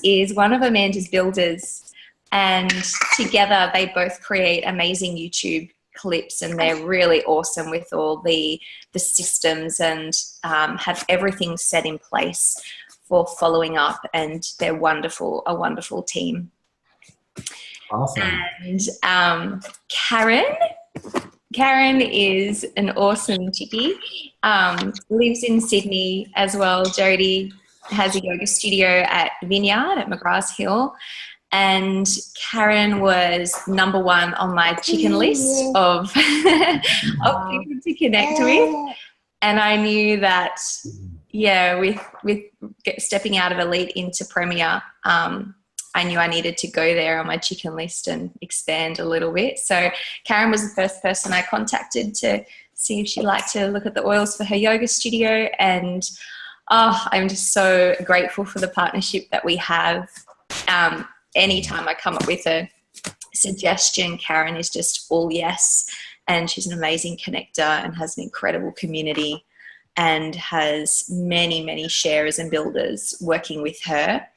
is one of Amanda's builders, and together they both create amazing YouTube clips, and they're really awesome with all the systems, and have everything set in place for following up, and they're wonderful, a wonderful team. Awesome. And Karen is an awesome chickie, lives in Sydney as well. Jody has a yoga studio at Vineyard at McGrath Hill. And Karen was #1 on my chicken list of people to connect with. And I knew that, yeah, with stepping out of Elite into Premier, I knew I needed to go there on my chicken list and expand a little bit. So Karen was the first person I contacted to see if she'd like to look at the oils for her yoga studio. And I'm just so grateful for the partnership that we have. Anytime I come up with a suggestion, Karen is just all yes. And she's an amazing connector and has an incredible community and has many, many sharers and builders working with her,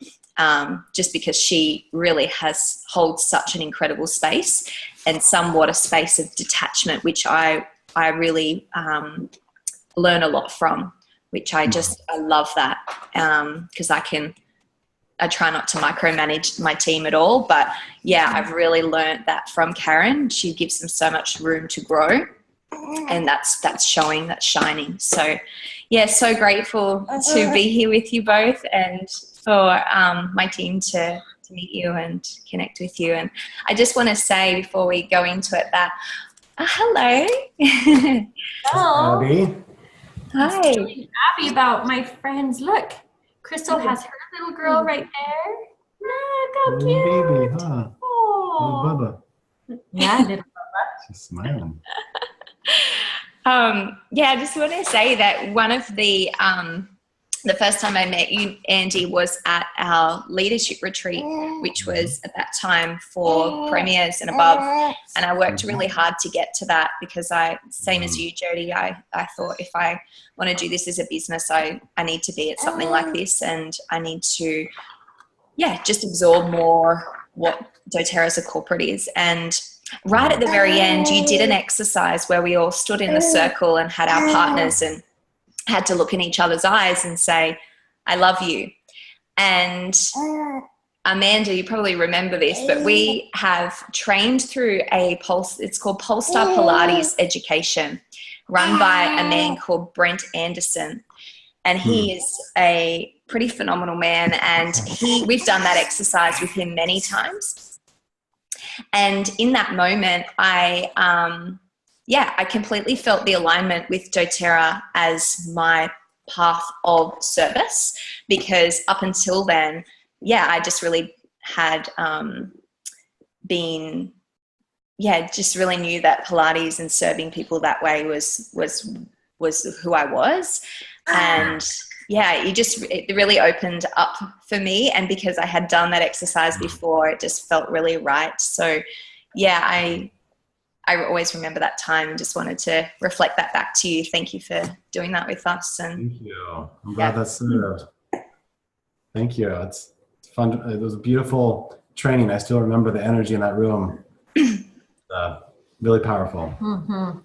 just because she really holds such an incredible space and somewhat a space of detachment, which I really learn a lot from, which I love that, because I try not to micromanage my team at all, but yeah, I've really learned that from Karen. She gives them so much room to grow, and that's showing, that's shining. So yeah, so grateful to be here with you both, and for my team to meet you and connect with you. And I just want to say before we go into it that, hello. Hello. Abby. Hi. I'm really happy about my friends. Look, Crystal has her little girl right there. Look how cute. Baby, huh? Oh. Little Bubba. Yeah, little She's smiling. Yeah, I just want to say that one of the first time I met you, Andy, was at our leadership retreat, which was at that time for premiers and above. And I worked really hard to get to that because same as you, Jody, I thought if I want to do this as a business, I need to be at something like this, and I need to, just absorb more what doTERRA as a corporate is. And right at the very end, you did an exercise where we all stood in a circle and had our partners and had to look in each other's eyes and say, I love you. And Amanda, you probably remember this, but we have trained through it's called Polestar Pilates education, run by a man called Brent Anderson. And he is a pretty phenomenal man. And we've done that exercise with him many times. And in that moment, I completely felt the alignment with doTERRA as my path of service, because up until then, I just really had just really knew that Pilates and serving people that way was who I was. And it really opened up for me. And because I had done that exercise before, it just felt really right. So I always remember that time and just wanted to reflect that back to you. Thank you for doing that with us. And thank you. I'm glad that's served. Thank you. It's fun. It was a beautiful training. I still remember the energy in that room. Really powerful. Mm-hmm.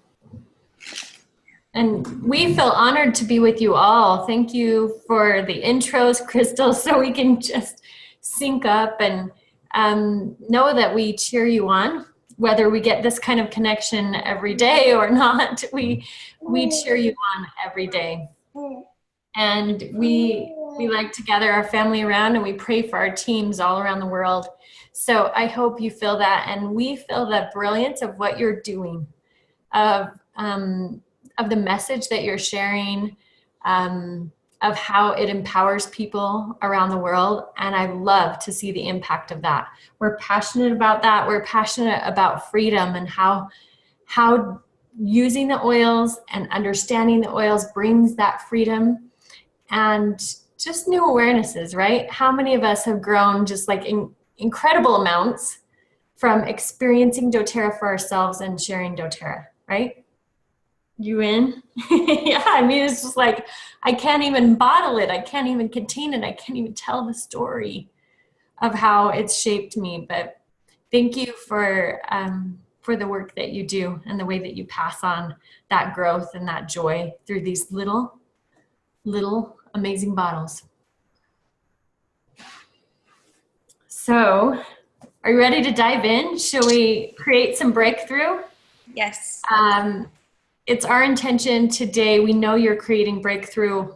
And we feel honored to be with you all. Thank you for the intros, Crystal, so we can just sync up and know that we cheer you on. Whether we get this kind of connection every day or not, we cheer you on every day. And we like to gather our family around, and we pray for our teams all around the world. So I hope you feel that, and we feel the brilliance of what you're doing, of the message that you're sharing, of how it empowers people around the world. And I love to see the impact of that. We're passionate about that. We're passionate about freedom and how using the oils and understanding the oils brings that freedom and just new awarenesses, right? How many of us have grown just like incredible amounts from experiencing doTERRA for ourselves and sharing doTERRA, right? You in? Yeah, I mean, it's just like, I can't even bottle it. I can't even contain it. I can't even tell the story of how it's shaped me. But thank you for the work that you do and the way that you pass on that growth and that joy through these little amazing bottles. So, are you ready to dive in? Shall we create some breakthrough? Yes. It's our intention today. We know you're creating breakthrough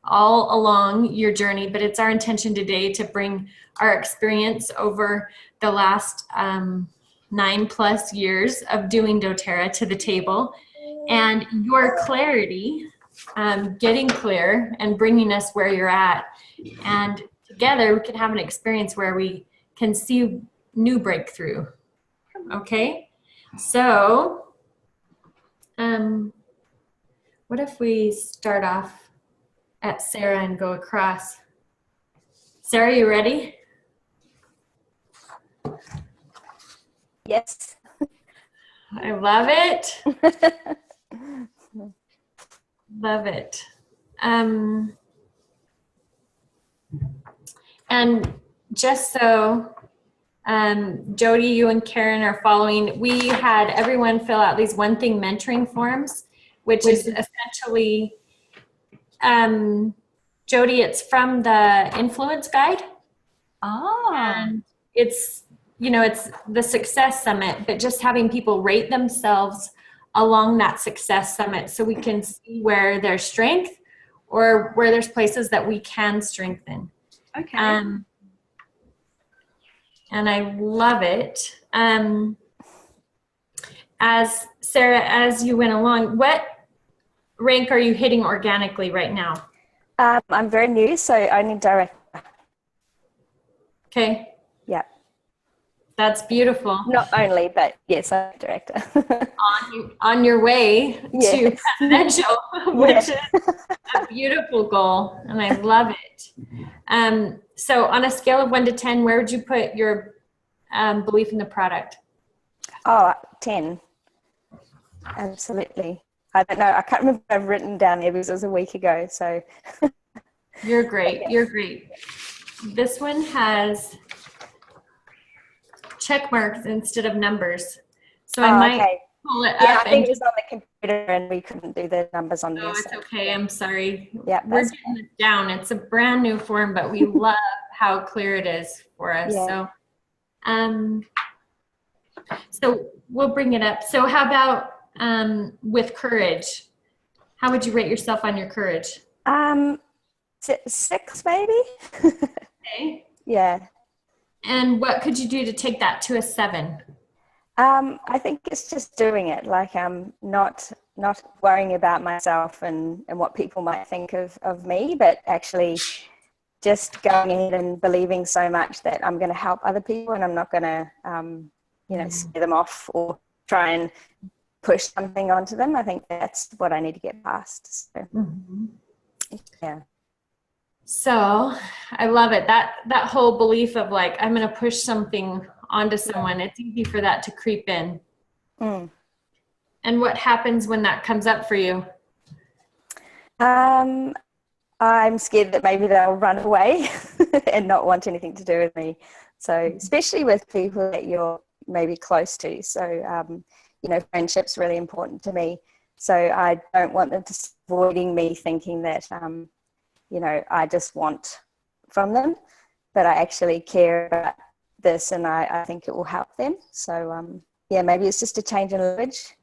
all along your journey, but it's our intention today to bring our experience over the last 9+ years of doing doTERRA to the table, and your clarity, getting clear and bringing us where you're at. And together we can have an experience where we can see new breakthrough. Okay? So, what if we start off at Sarah and go across? Sarah, you ready? Yes. I love it. Love it. And just so Jody, you and Karen are following, we had everyone fill out these one thing mentoring forms, which is essentially, Jody, it's from the Influence Guide. Oh. And it's, you know, it's the Success Summit, but just having people rate themselves along that Success Summit so we can see where there's strength or where there's places that we can strengthen. Okay. And I love it. As Sarah, as you went along, what rank are you hitting organically right now? I'm very new, so only director. Okay. Yeah. That's beautiful. Not only, but yes, I'm a director. on your way to presidential, which is a beautiful goal, and I love it. So on a scale of 1 to 10, where would you put your belief in the product? Oh, 10. Absolutely. I don't know. I can't remember what I've written down there because it was a week ago. So You're great. You're great. This one has check marks instead of numbers. So I might pull it up. Yeah, I think it was on the computer and we couldn't do the numbers on there. Oh, it's okay. I'm sorry. Yeah, we're getting it down. It's a brand new form, but we love how clear it is for us. Yeah. So we'll bring it up. So how about with courage? How would you rate yourself on your courage? 6 maybe. Okay. Yeah. And what could you do to take that to a 7? I think it's just doing it. Like not worrying about myself and what people might think of me, but actually just going ahead and believing so much that I'm going to help other people and I'm not going to, scare them off or try and push something onto them. I think that's what I need to get past. So, yeah. So I love it. That whole belief of like, I'm going to push something onto someone. It's easy for that to creep in. And what happens when that comes up for you? I'm scared that maybe they'll run away and not want anything to do with me. So especially with people that you're maybe close to. So, friendship's really important to me. So I don't want them to avoiding me thinking that, I just want from them, but I actually care about this and I think it will help them. So, maybe it's just a change in language.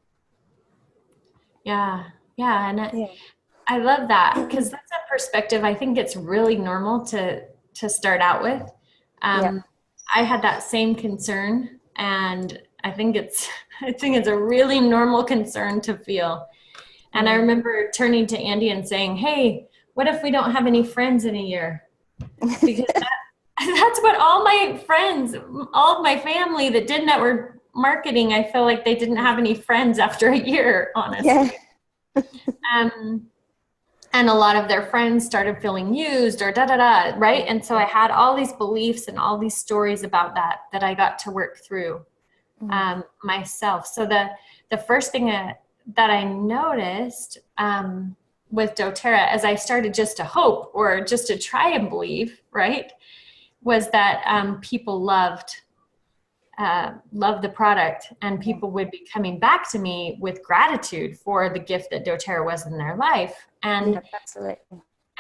Yeah. And I love that because that's a perspective. I think it's really normal to start out with. I had that same concern and I think it's a really normal concern to feel. And I remember turning to Andy and saying, hey, what if we don't have any friends in a year? Because that's what all my friends, all of my family that did network marketing, I feel like they didn't have any friends after a year, honestly. Yeah. And a lot of their friends started feeling used or right? And so I had all these beliefs and all these stories about that I got to work through myself. So the first thing that I noticed with doTERRA as I started just to hope or just to try and believe, right, was that people loved the product, and people would be coming back to me with gratitude for the gift that doTERRA was in their life. And absolutely.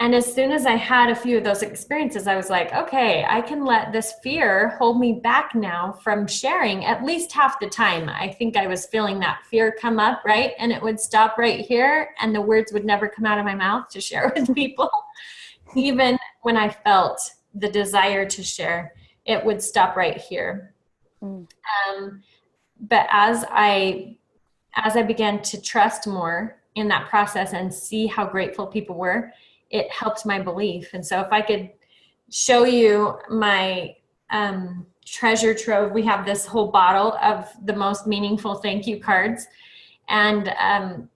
And as soon as I had a few of those experiences, I was like, okay, I can let this fear hold me back now from sharing at least half the time. I think I was feeling that fear come up, right? And it would stop right here, and the words would never come out of my mouth to share with people. Even when I felt the desire to share, it would stop right here. But as I began to trust more in that process and see how grateful people were, it helped my belief. And so if I could show you my treasure trove, we have this whole bottle of the most meaningful thank you cards. And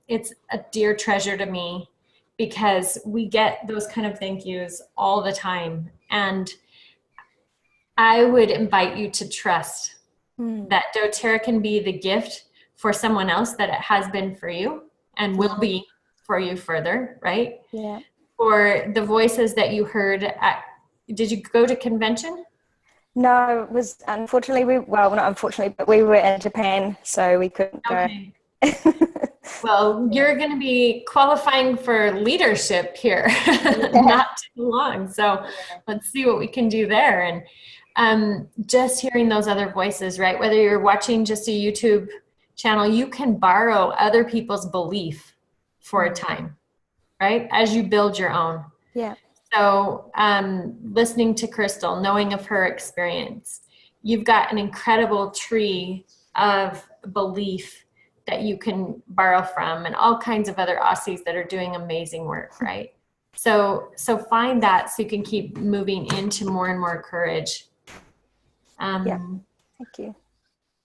it's a dear treasure to me because we get those kind of thank yous all the time. And I would invite you to trust that doTERRA can be the gift for someone else that it has been for you and will be for you further, right? Yeah. For the voices that you heard at, did you go to convention? No, it was unfortunately, not unfortunately, but we were in Japan, so we couldn't go. Well, you're going to be qualifying for leadership here, not too long. So let's see what we can do there. And just hearing those other voices, right? Whether you're watching just a YouTube channel, you can borrow other people's belief for a time, right? As you build your own. Yeah. So listening to Crystal, knowing of her experience, you've got an incredible tree of belief that you can borrow from, and all kinds of other Aussies that are doing amazing work, right? So find that so you can keep moving into more and more courage. Thank you.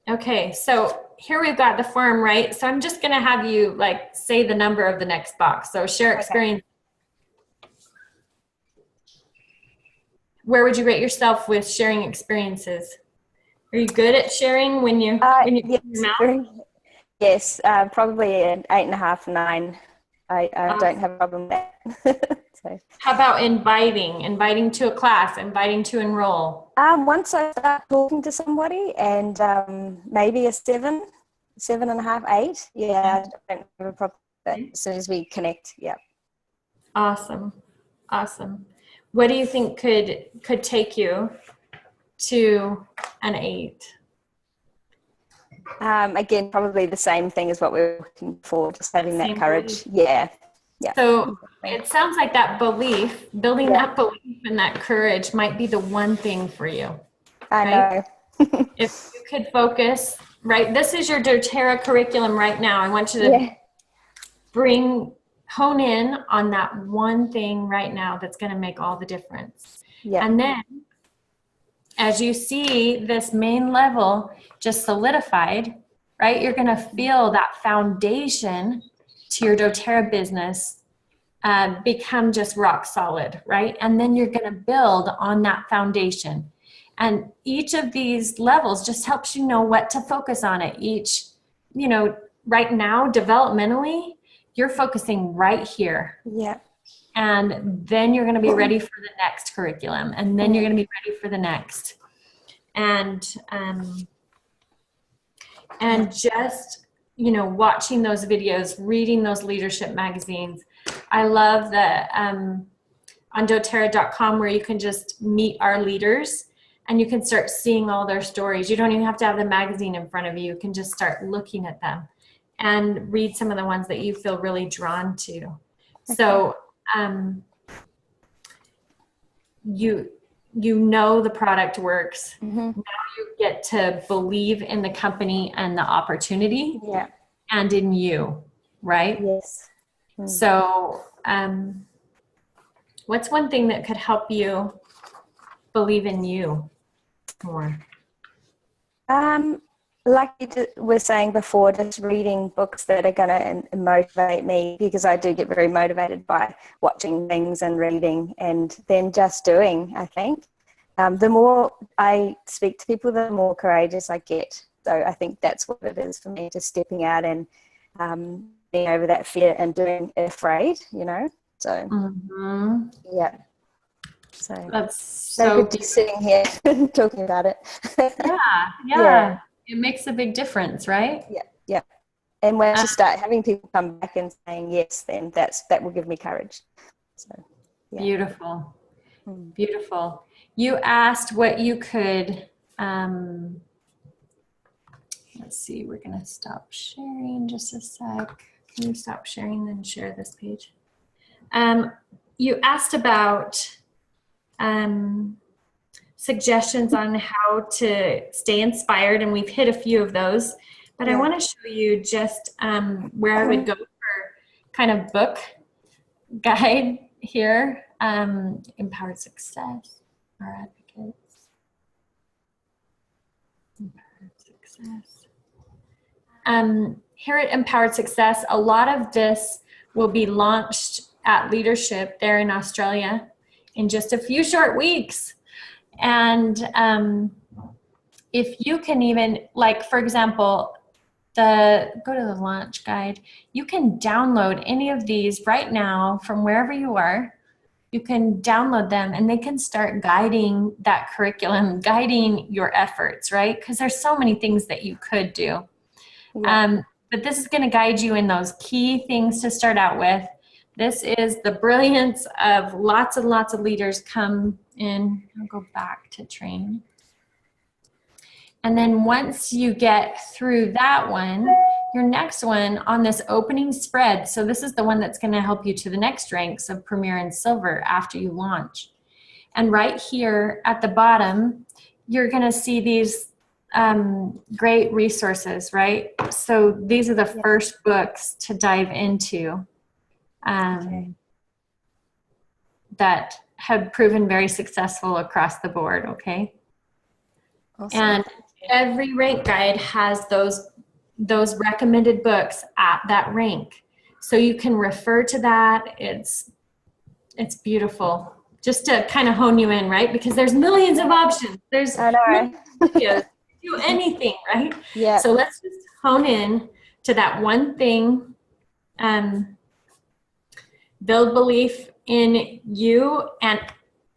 Okay, so here we've got the form, right? So I'm just going to have you like say the number of the next box. So share experience. Where would you rate yourself with sharing experiences? Are you good at sharing when you yes, probably an 8.5, 9. I don't have a problem with that. So. How about inviting to a class, inviting to enroll? Once I start talking to somebody, and maybe a 7.5, 8. Yeah, I don't have a problem with that as soon as we connect. Yeah. Awesome. What do you think could take you to an 8? Again, probably the same thing as what we're looking for, just having that courage. Yeah. So it sounds like that belief, building that belief and that courage might be the one thing for you. I know. If you could focus, right? This is your doTERRA curriculum right now. I want you to hone in on that one thing right now that's going to make all the difference. Yeah. And then as you see this main level just solidified, right, you're going to feel that foundation to your doTERRA business become just rock solid, right? And then you're going to build on that foundation. And each of these levels just helps you know what to focus on at each, right now, developmentally, you're focusing right here. Yeah. And then you're going to be ready for the next curriculum. And then you're going to be ready for the next. And just, watching those videos, reading those leadership magazines. I love that on doTERRA.com where you can just meet our leaders and you can start seeing all their stories. You don't even have to have the magazine in front of you. You can just start looking at them and read some of the ones that you feel really drawn to. Okay. So you know the product works. Mm-hmm. Now you get to believe in the company and the opportunity and in you, right? Yes. Mm-hmm. So what's one thing that could help you believe in you more? Like you were saying before, just reading books that are going to motivate me, because I do get very motivated by watching things and reading, and then just doing, I think. The more I speak to people, the more courageous I get. So I think that's what it is for me, just stepping out and being over that fear and doing it afraid, So, yeah. So That's so so good to be sitting here talking about it. yeah. It makes a big difference, right? Yeah. And once you start having people come back and saying yes, then that will give me courage. So yeah. Beautiful. Beautiful. You asked what you could, let's see, we're going to stop sharing just a sec. Can you stop sharing and share this page? You asked about suggestions on how to stay inspired, and we've hit a few of those, but I want to show you just where I would go for kind of book guide here. Empowered Success, our advocates. Empowered Success. Here at Empowered Success, a lot of this will be launched at Leadership there in Australia in just a few short weeks. And if you can even, like, for example, go to the launch guide, you can download any of these right now from wherever you are. You can download them and they can start guiding that curriculum, guiding your efforts, right? Because there's so many things that you could do. But this is going to guide you in those key things to start out with. This is the brilliance of lots and lots of leaders come in. I'll go back to train. And then once you get through that one, your next one on this opening spread. So this is the one that's going to help you to the next ranks of Premier and Silver after you launch. And right here at the bottom, you're going to see these great resources, right? So these are the first books to dive into that have proven very successful across the board, okay? Awesome. And every rank guide has those recommended books at that rank. So you can refer to that. It's beautiful. Just to kind of hone you in, right? Because there's millions of options. There's videos. Do anything, right? Yeah. So let's just hone in to that one thing. Build belief in you, and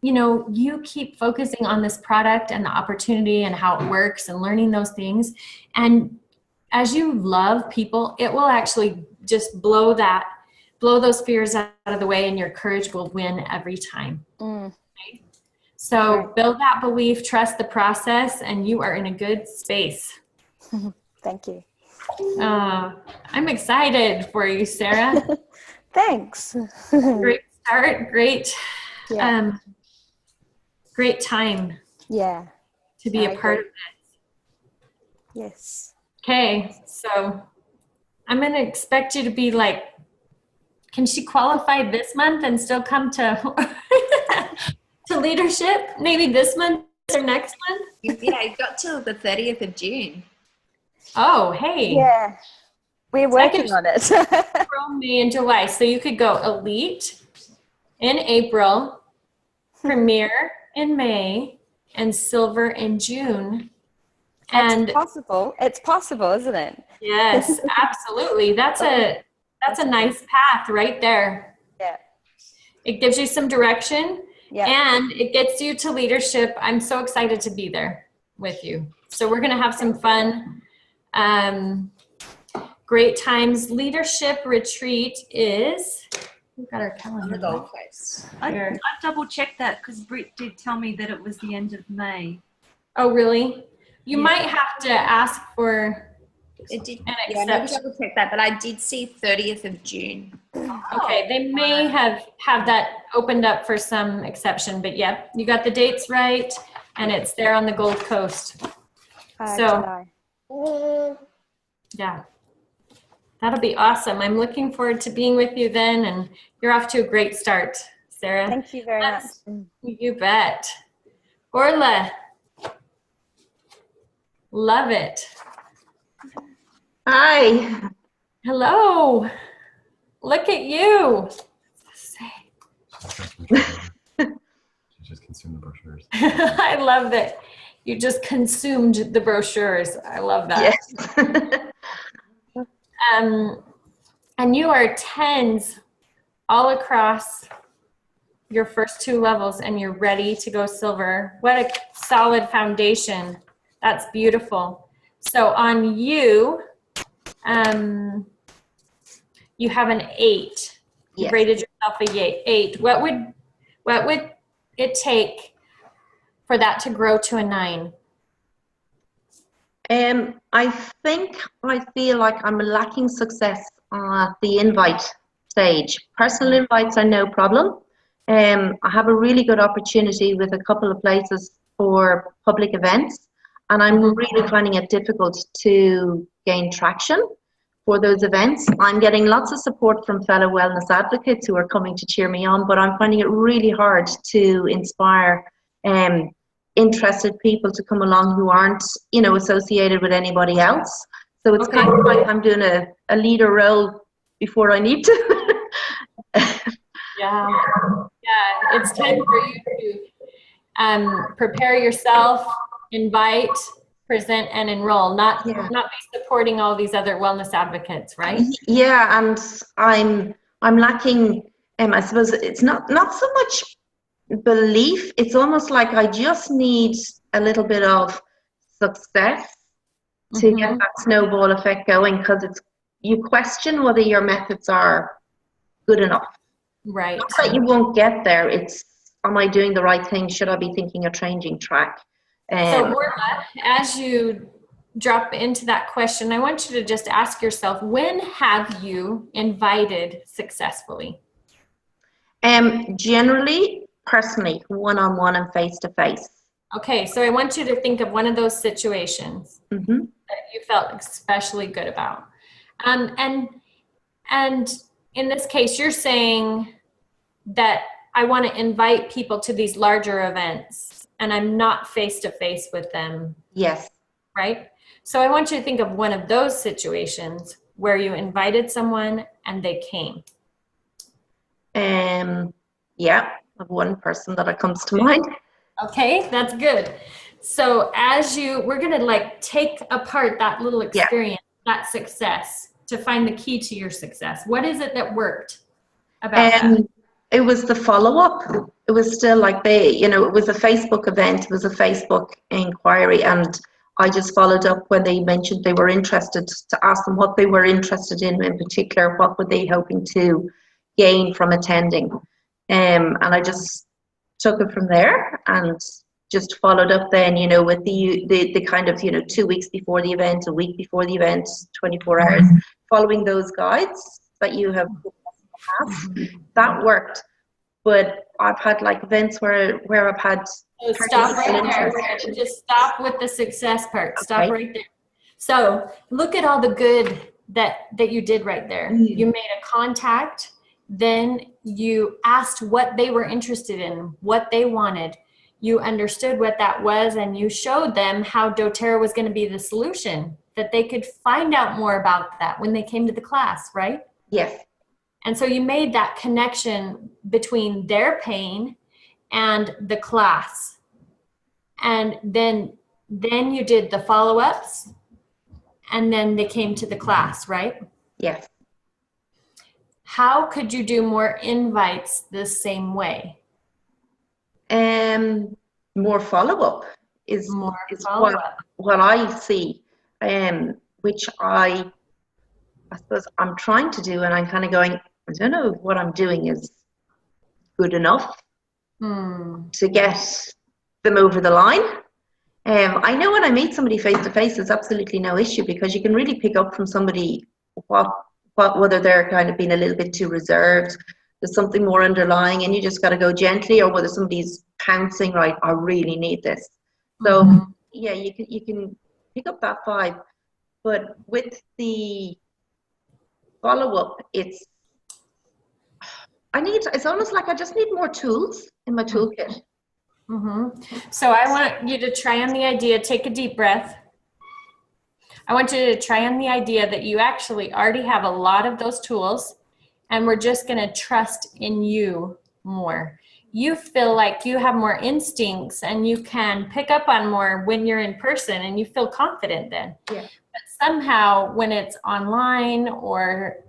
you keep focusing on this product and the opportunity and how it works and learning those things. And as you love people, it will actually just blow those fears out of the way, and your courage will win every time. Okay? So build that belief, trust the process, and you are in a good space. Thank you. I'm excited for you, Sarah. Thanks. Great start. Great, great time. Yeah. To be a part of this. Yes. Okay, so I'm going to expect you to be like, can she qualify this month and still come to to leadership? Maybe this month or next month? Yeah, you got till the 30th of June. Oh, hey. Yeah, we're working on it. April, May, and July. So you could go Elite in April, Premier in May, and Silver in June. And it's possible, isn't it? Yes, absolutely. That's a nice path right there. Yeah. It gives you some direction. Yeah. And it gets you to leadership. I'm so excited to be there with you. So we're going to have some fun, great times. Leadership retreat is, we've got our calendar. On the Gold Coast. I double checked that because Britt did tell me that it was the end of May. Oh, really? You might have to ask for It did, an yeah, I need to exception. double check that, but I did see 30th of June. Okay, they may have that opened up for some exception, but yeah, you got the dates right, and it's there on the Gold Coast. So, yeah, that'll be awesome. I'm looking forward to being with you then, and you're off to a great start, Sarah. Thank you very much. You bet. Orla, love it. Hi. Hello. Look at you. She just consumed the brochures. I love that. You just consumed the brochures. I love that. Yes. And you are tens all across your first 2 levels and you're ready to go silver. What a solid foundation. That's beautiful. So on you, you have an 8. You Yes. rated yourself a 8. What would it take for that to grow to a 9? I think I feel like I'm lacking success at the invite stage. Personal invites are no problem. I have a really good opportunity with a couple of places for public events, and I'm really finding it difficult to gain traction for those events. I'm getting lots of support from fellow wellness advocates who are coming to cheer me on, but I'm finding it really hard to inspire interested people to come along who aren't, associated with anybody else. So it's kind of like I'm doing a leader role before I need to. Yeah, it's time for you to prepare yourself, invite, present, and enroll, not be supporting all these other wellness advocates, right? Yeah, and I'm lacking, I suppose it's not so much belief, it's almost like I just need a little bit of success to get that snowball effect going, because you question whether your methods are good enough. Right. Not that you won't get there, it's, am I doing the right thing? Should I be thinking of changing track? So Orla, as you drop into that question, I want you to just ask yourself, when have you invited successfully? Generally, personally, one-on-one and face-to-face. Okay, so I want you to think of one of those situations that you felt especially good about. And in this case, you're saying that I want to invite people to these larger events and I'm not face-to-face with them. Yes. Right? So I want you to think of one of those situations where you invited someone and they came. Yeah, I have one person that comes to mind. Okay, that's good. So we're going to take apart that little experience, that success, to find the key to your success. What is it that worked about that? It was the follow-up. It was still it was a Facebook event, it was a Facebook inquiry, and I just followed up when they mentioned they were interested to ask them what they were interested in particular, what were they hoping to gain from attending. And I just took it from there and just followed up then, with the kind of, 2 weeks before the event, a week before the event, 24 hours, following those guides that you have passed. That worked. But I've had events where I've had. So stop right there. Just stop with the success part. Stop right there. So look at all the good that you did right there. You made a contact. Then you asked what they were interested in, what they wanted. You understood what that was, and you showed them how doTERRA was going to be the solution, that they could find out more about that when they came to the class, right? Yes. And so you made that connection between their pain and the class. And then you did the follow-ups, and then they came to the class, right? Yes. How could you do more invites the same way? More follow-up is what I see, which I suppose I'm trying to do, and I'm kind of going, I don't know if what I'm doing is good enough to get them over the line. I know when I meet somebody face-to-face, there's absolutely no issue, because you can really pick up from somebody whether they're kind of being a little bit too reserved, there's something more underlying, and you just got to go gently, or whether somebody's pouncing, right, I really need this. So yeah, you can pick up that vibe, but with the follow-up, it's almost like I just need more tools in my toolkit. So I want you to try on the idea, take a deep breath. I want you to try on the idea that you actually already have a lot of those tools, and we're just going to trust in you more. You feel like you have more instincts and you can pick up on more when you're in person, and you feel confident then. Yeah. But somehow when it's online or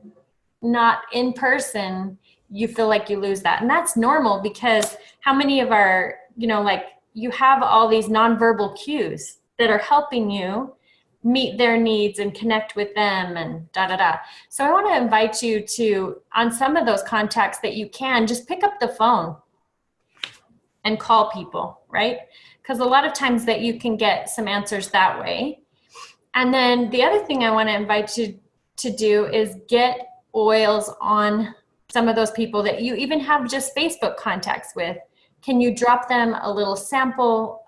not in person, you feel like you lose that. And that's normal, because how many of our, like, you have all these nonverbal cues that are helping you meet their needs and connect with them and da da da. So I want to invite you to, on some of those contacts that you can, just pick up the phone and call people, right? Because a lot of times that you can get some answers that way. And then the other thing I want to invite you to do is get oils on some of those people that you even have just Facebook contacts with. Can you drop them a little sample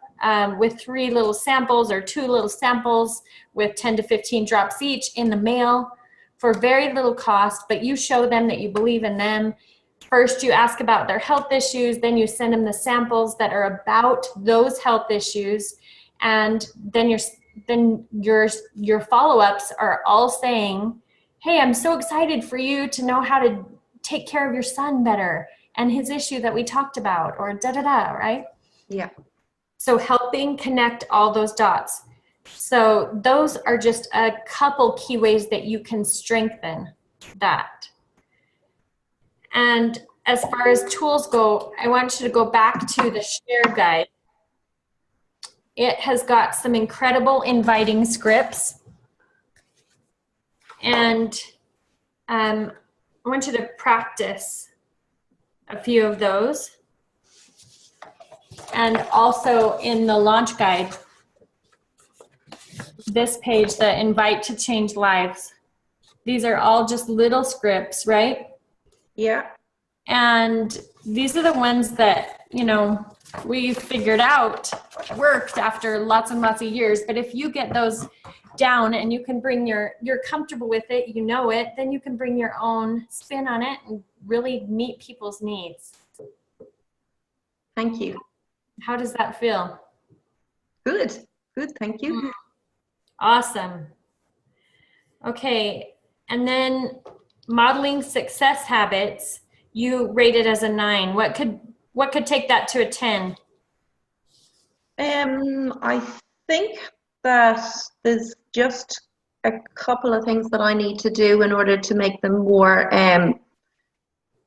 with 3 little samples or 2 little samples with 10 to 15 drops each in the mail for very little cost, but you show them that you believe in them. First, you ask about their health issues, then you send them the samples that are about those health issues, and then your follow-ups are all saying, hey, I'm so excited for you to know how to take care of your son better and his issue that we talked about, or da-da-da, right? Yeah. So helping connect all those dots. So those are just a couple key ways that you can strengthen that. And as far as tools go, I want you to go back to the share guide. It has got some incredible inviting scripts. And I want you to practice a few of those. And also in the launch guide, this page, the invite to change lives. These are all just little scripts, right? Yeah. And these are the ones that, we figured out worked after lots and lots of years. But if you get those down and you can bring you're comfortable with it, then you can bring your own spin on it and really meet people's needs. Thank you. How does that feel? Good. Thank you. Awesome. Okay. And then modeling success habits, you rated as a 9. What could take that to a 10? I think that there's just a couple of things that I need to do in order to make them more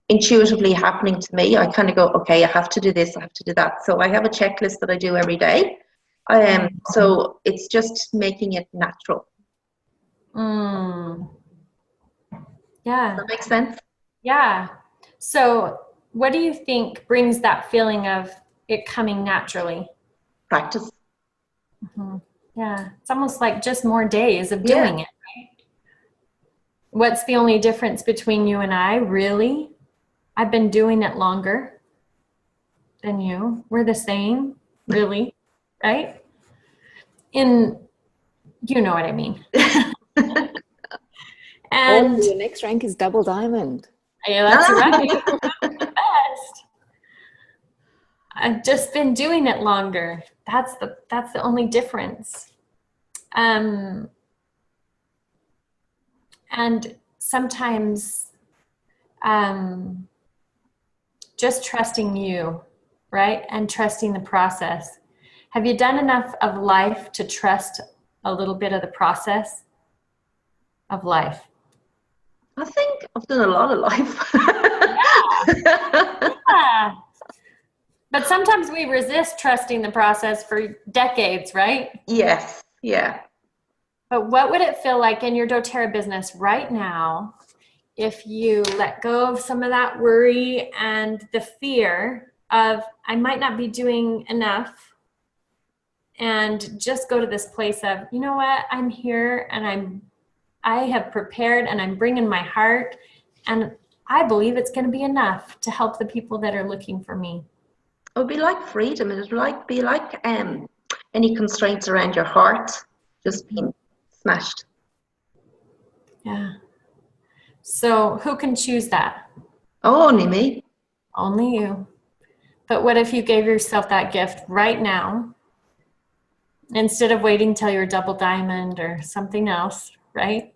intuitively happening to me. I kind of go, okay, I have to do this, I have to do that. So I have a checklist that I do every day. So it's just making it natural. Yeah. Does that make sense? Yeah. So what do you think brings that feeling of it coming naturally? Practice. Mm-hmm. Yeah. It's almost like just more days of doing it, right? What's the only difference between you and I, really? I've been doing it longer than you. We're the same, really, right? You know what I mean. And your next rank is double diamond. Yeah, that's right. Best. I've just been doing it longer. That's the only difference. And sometimes just trusting you, right? And trusting the process. Have you done enough of life to trust a little bit of the process of life? I think I've done a lot of life. Yeah. But sometimes we resist trusting the process for decades, right? Yes. Yeah. But what would it feel like in your doTERRA business right now if you let go of some of that worry and the fear of, I might not be doing enough, and just go to this place of, you know what, I'm here and I have prepared and I'm bringing my heart, and I believe it's going to be enough to help the people that are looking for me. It would be like freedom. It would be like any constraints around your heart just being smashed. Yeah. So who can choose that? Oh, only me. Only you. But what if you gave yourself that gift right now, instead of waiting till you're double diamond or something else, right?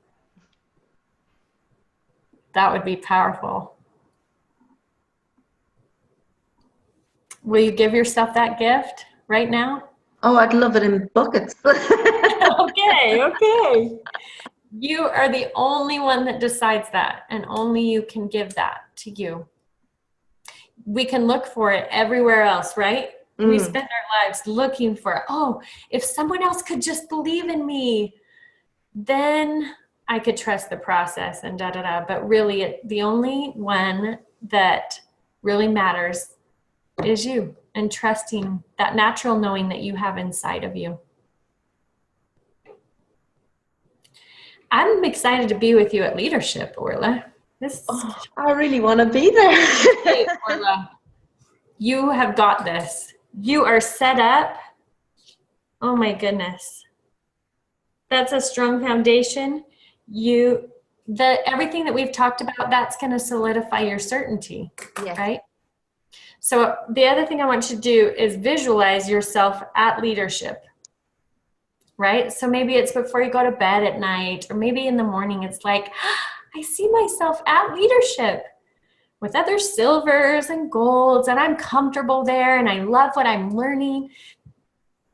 That would be powerful. Will you give yourself that gift right now? Oh, I'd love it in buckets. Okay. You are the only one that decides that, and only you can give that to you. we can look for it everywhere else, right? We spend our lives looking for, oh, if someone else could just believe in me, then I could trust the process and da da da. But really, the only one that really matters is you, and trusting that natural knowing that you have inside of you. I'm excited to be with you at Leadership, Orla. I really want to be there. Hey, Orla, you have got this. You are set up. Oh my goodness. That's a strong foundation. Everything that we've talked about, that's going to solidify your certainty, right? So the other thing I want you to do is visualize yourself at Leadership, right? So maybe it's before you go to bed at night, or maybe in the morning, it's like, I see myself at Leadership with other silvers and golds, and I'm comfortable there, and I love what I'm learning.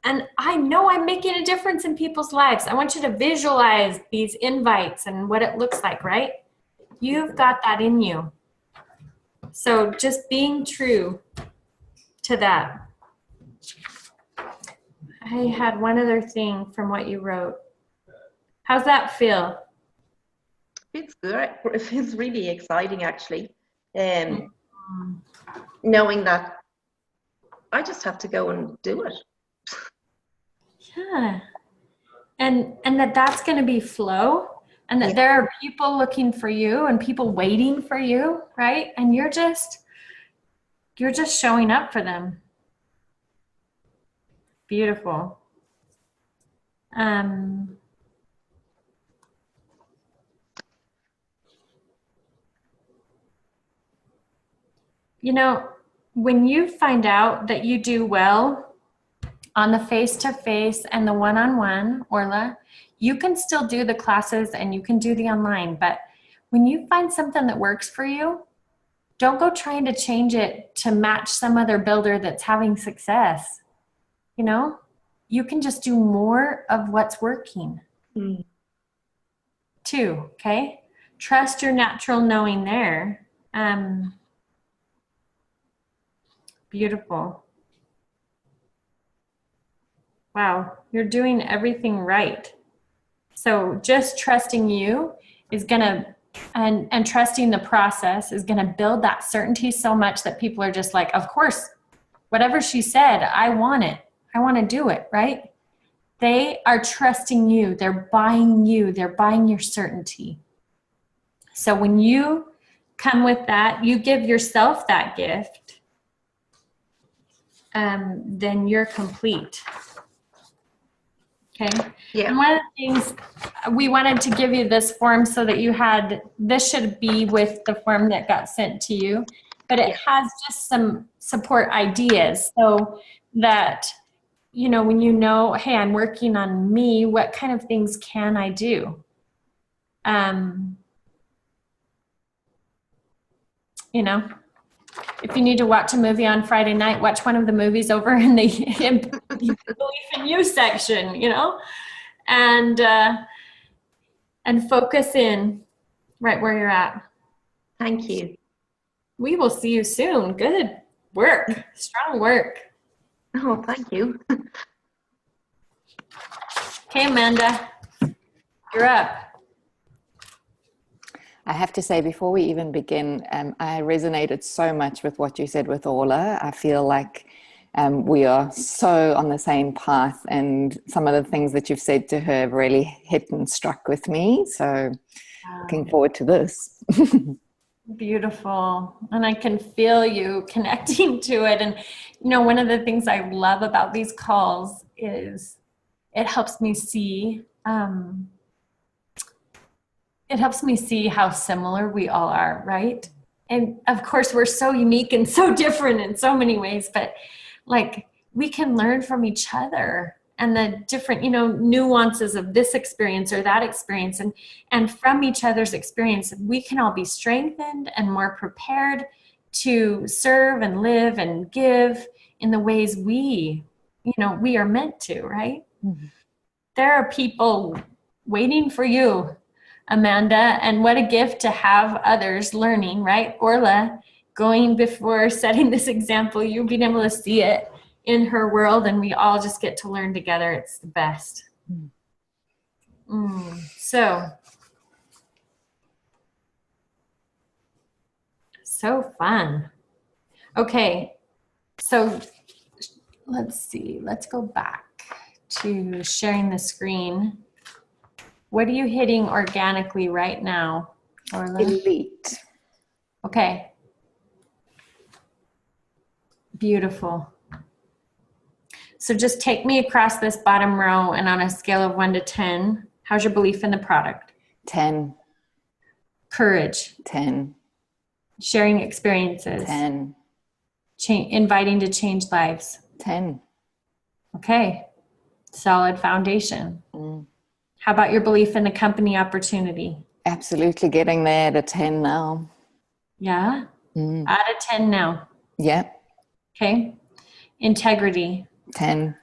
And I know I'm making a difference in people's lives. I want you to visualize these invites and what it looks like, right? You've got that in you. So just being true to that. I had one other thing from what you wrote. How's that feel? It's good. It feels really exciting, actually. Knowing that I just have to go and do it. Yeah. And that's going to be flow, and that there are people looking for you and people waiting for you, right? And you're just showing up for them. Beautiful. You know, when you find out that you do well on the face-to-face and the one-on-one, Orla, you can still do the classes and you can do the online, but when you find something that works for you, don't go trying to change it to match some other builder that's having success. You know, you can just do more of what's working. Too, okay? Trust your natural knowing there. Beautiful. Wow, you're doing everything right. So just trusting you is gonna, and trusting the process is gonna build that certainty so much that people are just like, of course, whatever she said, I want it. I want to do it, right? They are trusting you. They're buying you. They're buying your certainty. So when you come with that, you give yourself that gift, then you're complete. Okay. Yeah. And one of the things we wanted to give you this form so that you had, this should be with the form that got sent to you, but it has just some support ideas so that, you know, when you know, hey, I'm working on me, what kind of things can I do? You know, if you need to watch a movie on Friday night, watch one of the movies over in the Belief in You section, you know, and focus in right where you're at. Thank you. We will see you soon. Good work. Strong work. Oh, thank you. Okay, Amanda, you're up. I have to say, before we even begin, I resonated so much with what you said with Orla. I feel like we are so on the same path, and some of the things that you've said to her have really hit and struck with me. So looking forward to this. Beautiful. And I can feel you connecting to it. And, you know, one of the things I love about these calls is it helps me see how similar we all are, right? And of course, we're so unique and so different in so many ways, but like we can learn from each other and the different, you know, nuances of this experience or that experience. And from each other's experience, we can all be strengthened and more prepared to serve and live and give in the ways we are meant to, right? Mm-hmm. There are people waiting for you, Amanda, and what a gift to have others learning, right? Orla, going before setting this example, you being able to see it in her world, and we all just get to learn together. It's the best. So fun. Okay, so let's see. Let's go back to sharing the screen. What are you hitting organically right now, Orla? Elite. Okay. Beautiful. So just take me across this bottom row, and on a scale of 1 to 10, how's your belief in the product? 10. Courage. 10. Sharing experiences. 10. Inviting to change lives. 10. Okay. Solid foundation. How about your belief in the company opportunity? Absolutely getting there at a 10 now. Yeah? Out of 10 now. Yep. Okay. Integrity. 10.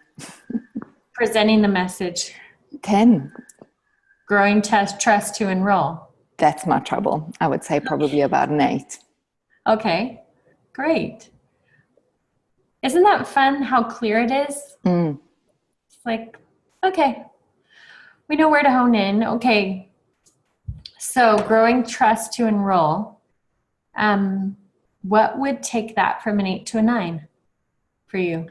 Presenting the message. 10. Growing trust to enroll. That's my trouble. I would say probably about an 8. Okay, great. Isn't that fun how clear it is? It's like, okay, we know where to hone in. Okay, so growing trust to enroll. What would take that from an 8 to a 9 for you?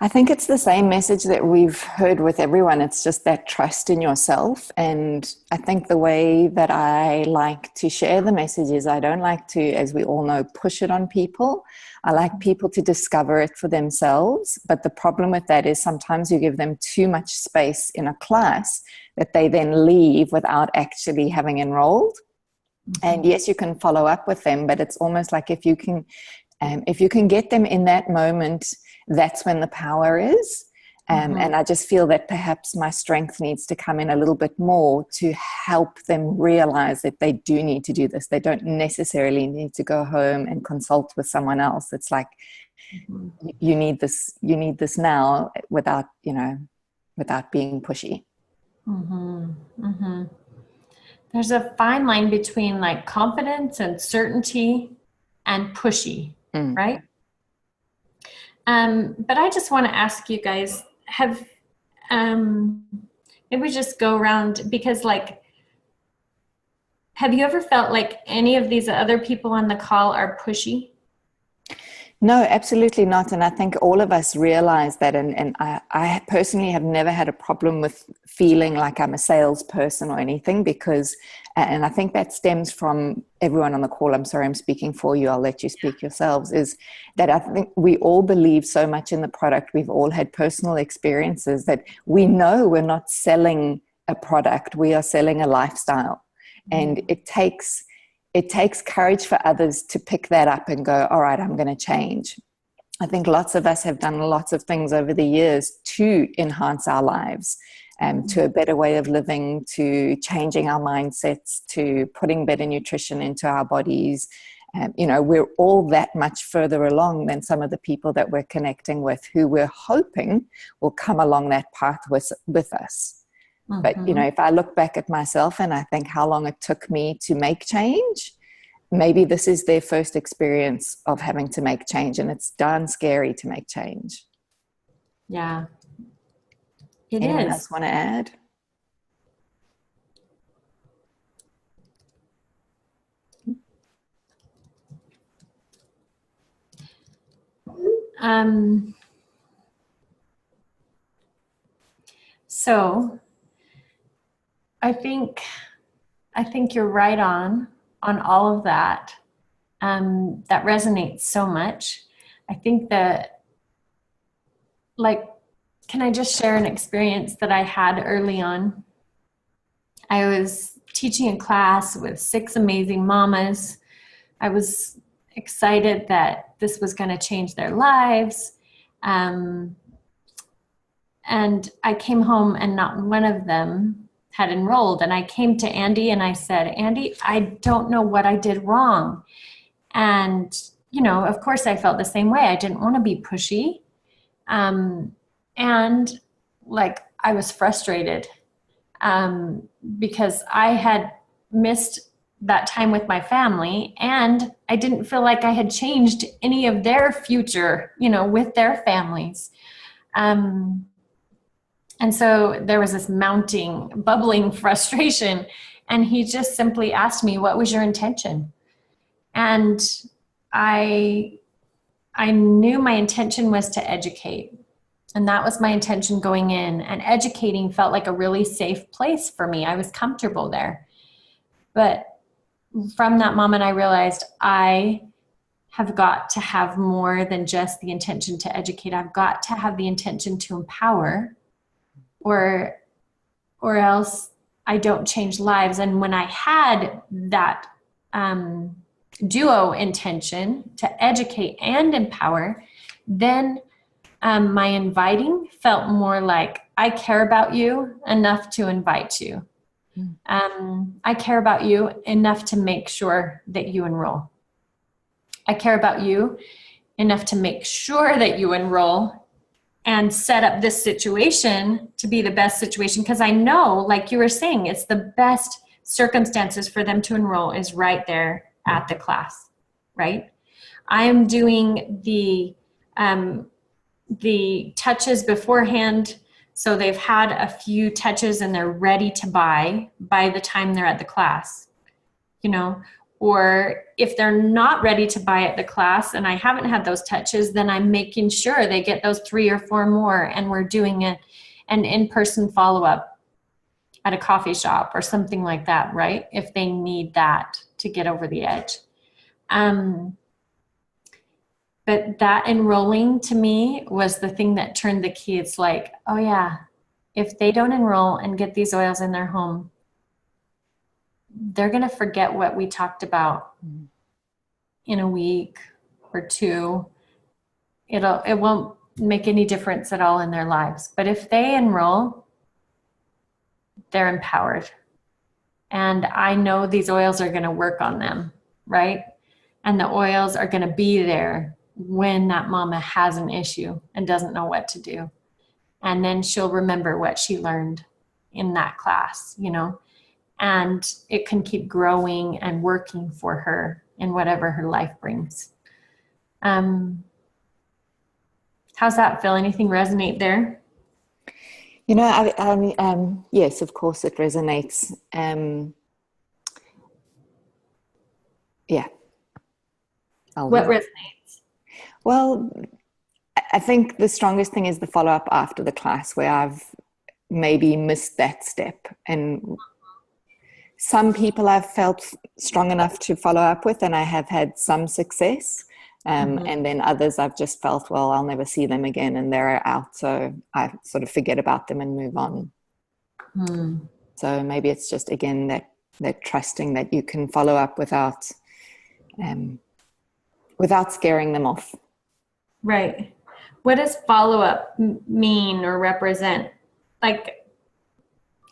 I think it's the same message that we've heard with everyone. It's just that trust in yourself. And I think the way that I like to share the message is I don't like to, as we all know, push it on people. I like people to discover it for themselves. But the problem with that is sometimes you give them too much space in a class that they then leave without actually having enrolled. And yes, you can follow up with them, but it's almost like if you can get them in that moment, that's when the power is. And I just feel that perhaps my strength needs to come in a little bit more to help them realize that they do need to do this. They don't necessarily need to go home and consult with someone else. It's like, you need this now without being pushy. There's a fine line between like confidence and certainty and pushy, right? But I just want to ask you guys, maybe just go around, because like, have you ever felt like any of these other people on the call are pushy? No, absolutely not. And I think all of us realize that. And I personally have never had a problem with feeling like I'm a salesperson or anything, because, and I think that stems from everyone on the call. I'm sorry, I'm speaking for you. I'll let you speak yourselves. Is that I think we all believe so much in the product. We've all had personal experiences that we know we're not selling a product. We are selling a lifestyle. And it takes courage for others to pick that up and go, all right, I'm going to change. I think lots of us have done lots of things over the years to enhance our lives, to a better way of living, to changing our mindsets, to putting better nutrition into our bodies. We're all that much further along than some of the people that we're connecting with, who we're hoping will come along that path with us. But, if I look back at myself and I think how long it took me to make change, maybe this is their first experience of having to make change, and it's darn scary to make change. Yeah, it Anyone is. else want to add? So I think you're right on all of that. That resonates so much. I think that, like, can I just share an experience that I had early on? I was teaching a class with 6 amazing mamas. I was excited that this was going to change their lives. And I came home and not one of them had enrolled. And I came to Andy and I said, Andy, I don't know what I did wrong. And, of course I felt the same way. I didn't want to be pushy. And like, I was frustrated because I had missed that time with my family, and I didn't feel like I had changed any of their future, you know, with their families. And so there was this mounting, bubbling frustration, and he just simply asked me, what was your intention? And I knew my intention was to educate. And that was my intention going in. And educating felt like a really safe place for me. I was comfortable there. But from that moment, I realized I have got to have more than just the intention to educate. I've got to have the intention to empower, or else I don't change lives. And when I had that duo intention to educate and empower, then my inviting felt more like, I care about you enough to invite you. I care about you enough to make sure that you enroll. I care about you enough to make sure that you enroll and set up this situation to be the best situation. Because I know, like you were saying, it's the best circumstances for them to enroll is right there at the class, right? I am doing the touches beforehand, so they've had a few touches and they're ready to buy by the time they're at the class, you know. Or if they're not ready to buy at the class and I haven't had those touches, then I'm making sure they get those 3 or 4 more, and we're doing an in-person follow-up at a coffee shop or something like that, right? If they need that to get over the edge. But that enrolling to me was the thing that turned the key. It's like, oh yeah, if they don't enroll and get these oils in their home, they're going to forget what we talked about in a week or 2. It won't make any difference at all in their lives. But if they enroll, they're empowered. And I know these oils are going to work on them, right? And the oils are going to be there when that mama has an issue and doesn't know what to do. And then she'll remember what she learned in that class, you know, and it can keep growing and working for her in whatever her life brings. How's that, Phil? Anything resonate there? You know, yes, of course it resonates. Yeah. What resonates? Well, I think the strongest thing is the follow-up after the class, where I've maybe missed that step. And some people I've felt strong enough to follow up with, and I have had some success. And then others I've just felt, well, I'll never see them again, and they're out. So I sort of forget about them and move on. So maybe it's just, again, that trusting that you can follow up without scaring them off. Right. What does follow-up mean or represent? Like,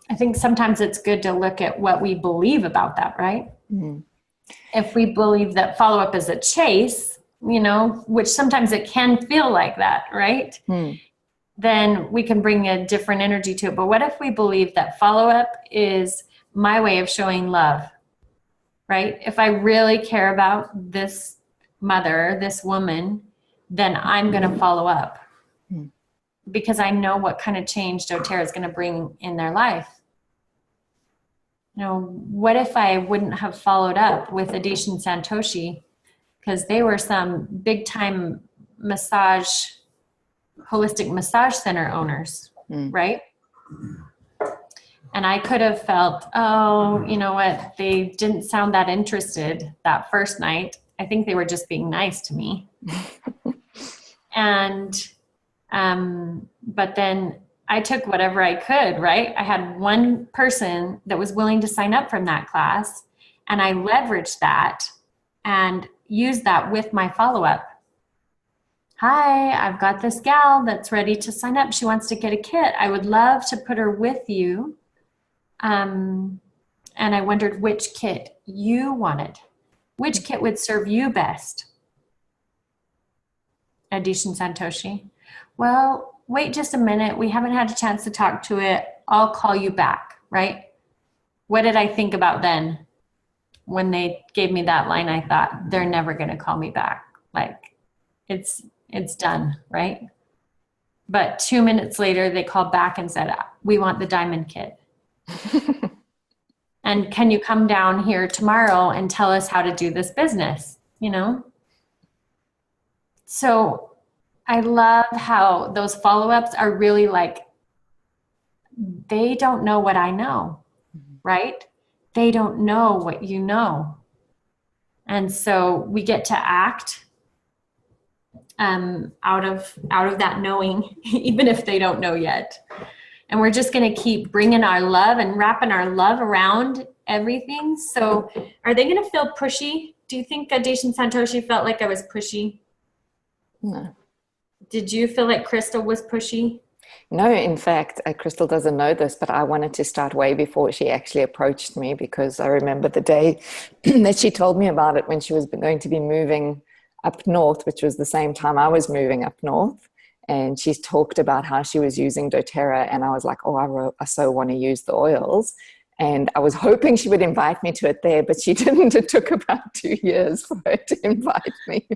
I think sometimes it's good to look at what we believe about that, right? If we believe that follow-up is a chase, you know, which sometimes it can feel like that, right? Then we can bring a different energy to it. But what if we believe that follow-up is my way of showing love, right? If I really care about this mother, this woman, then I'm going to follow up because I know what kind of change doTERRA is going to bring in their life. You know, what if I wouldn't have followed up with Adish and Santoshi, because they were some big time holistic massage center owners, right? And I could have felt, oh, you know what? They didn't sound that interested that first night. I think they were just being nice to me. And, but then I took whatever I could, right? I had one person that was willing to sign up from that class, and I leveraged that and used that with my follow-up. Hi, I've got this gal that's ready to sign up. She wants to get a kit. I would love to put her with you. And I wondered which kit you wanted. Which kit would serve you best? Adish and Santoshi. Well, wait just a minute. We haven't had a chance to talk to it. I'll call you back, right? What did I think about then? when they gave me that line, I thought, they're never going to call me back. Like, it's done, right? But 2 minutes later, they called back and said, we want the diamond kit. And can you come down here tomorrow and tell us how to do this business, you know? So I love how those follow-ups are really like, they don't know what I know, right? They don't know what you know. And so we get to act out of that knowing, even if they don't know yet. And we're just going to keep bringing our love and wrapping our love around everything. So are they going to feel pushy? Do you think Adeshin Santoshi felt like I was pushy? No. Did you feel like Crystal was pushy? No, in fact, Crystal doesn't know this, but I wanted to start way before she actually approached me, because I remember the day that she told me about it when she was going to be moving up north, which was the same time I was moving up north. And she talked about how she was using doTERRA, and I was like, oh, I so want to use the oils. And I was hoping she would invite me to it there, but she didn't. It took about 2 years for her to invite me.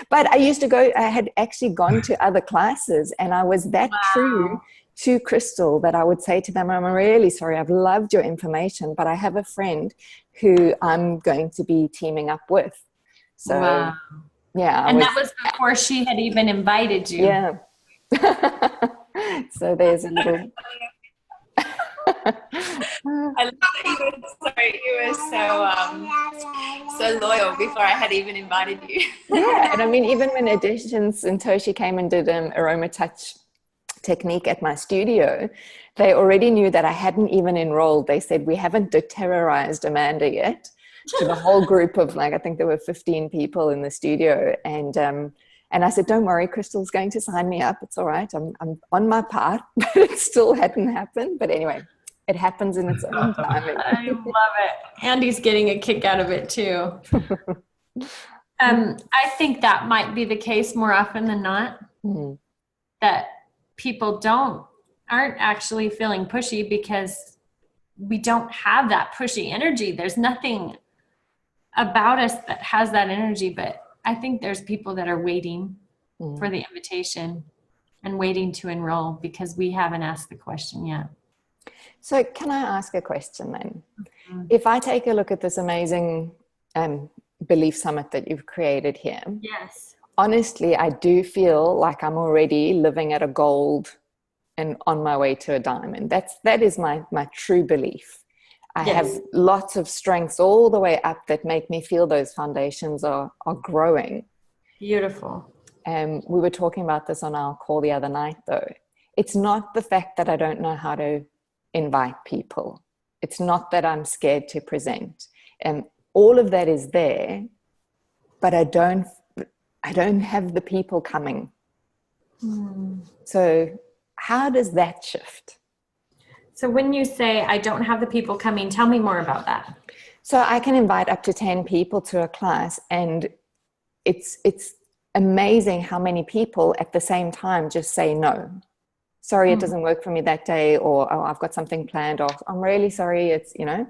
But I had actually gone to other classes, and I was that true to Crystal that I would say to them, I'm really sorry, I've loved your information, but I have a friend who I'm going to be teaming up with. So, yeah. And that was before she had even invited you. Yeah. So there's a little... I love that you were so loyal before I had even invited you. Yeah, and I mean, even when Adeshin Santoshi came and did aroma touch technique at my studio, they already knew that I hadn't even enrolled. They said, we haven't doTERRAized Amanda yet, to the whole group of, like, I think there were 15 people in the studio. And I said, don't worry, Crystal's going to sign me up. It's all right. I'm on my path, but it still hadn't happened. But anyway, it happens in its own time. I love it. Andy's getting a kick out of it too. I think that might be the case more often than not, that people aren't actually feeling pushy because we don't have that pushy energy. There's nothing about us that has that energy, but I think there's people that are waiting for the invitation and waiting to enroll because we haven't asked the question yet. So can I ask a question then? If I take a look at this amazing belief summit that you've created here, yes, honestly, I do feel like I'm already living at a gold and on my way to a diamond. That is my true belief. I have lots of strengths all the way up that make me feel those foundations are growing. Beautiful. We were talking about this on our call the other night, though. It's not the fact that I don't know how to invite people. It's not that I'm scared to present. All of that is there, but I don't have the people coming. So how does that shift? So when you say, I don't have the people coming, tell me more about that. So I can invite up to 10 people to a class, and it's amazing how many people at the same time just say no. Sorry, it doesn't work for me that day, or oh, I've got something planned, or I'm really sorry, it's, you know.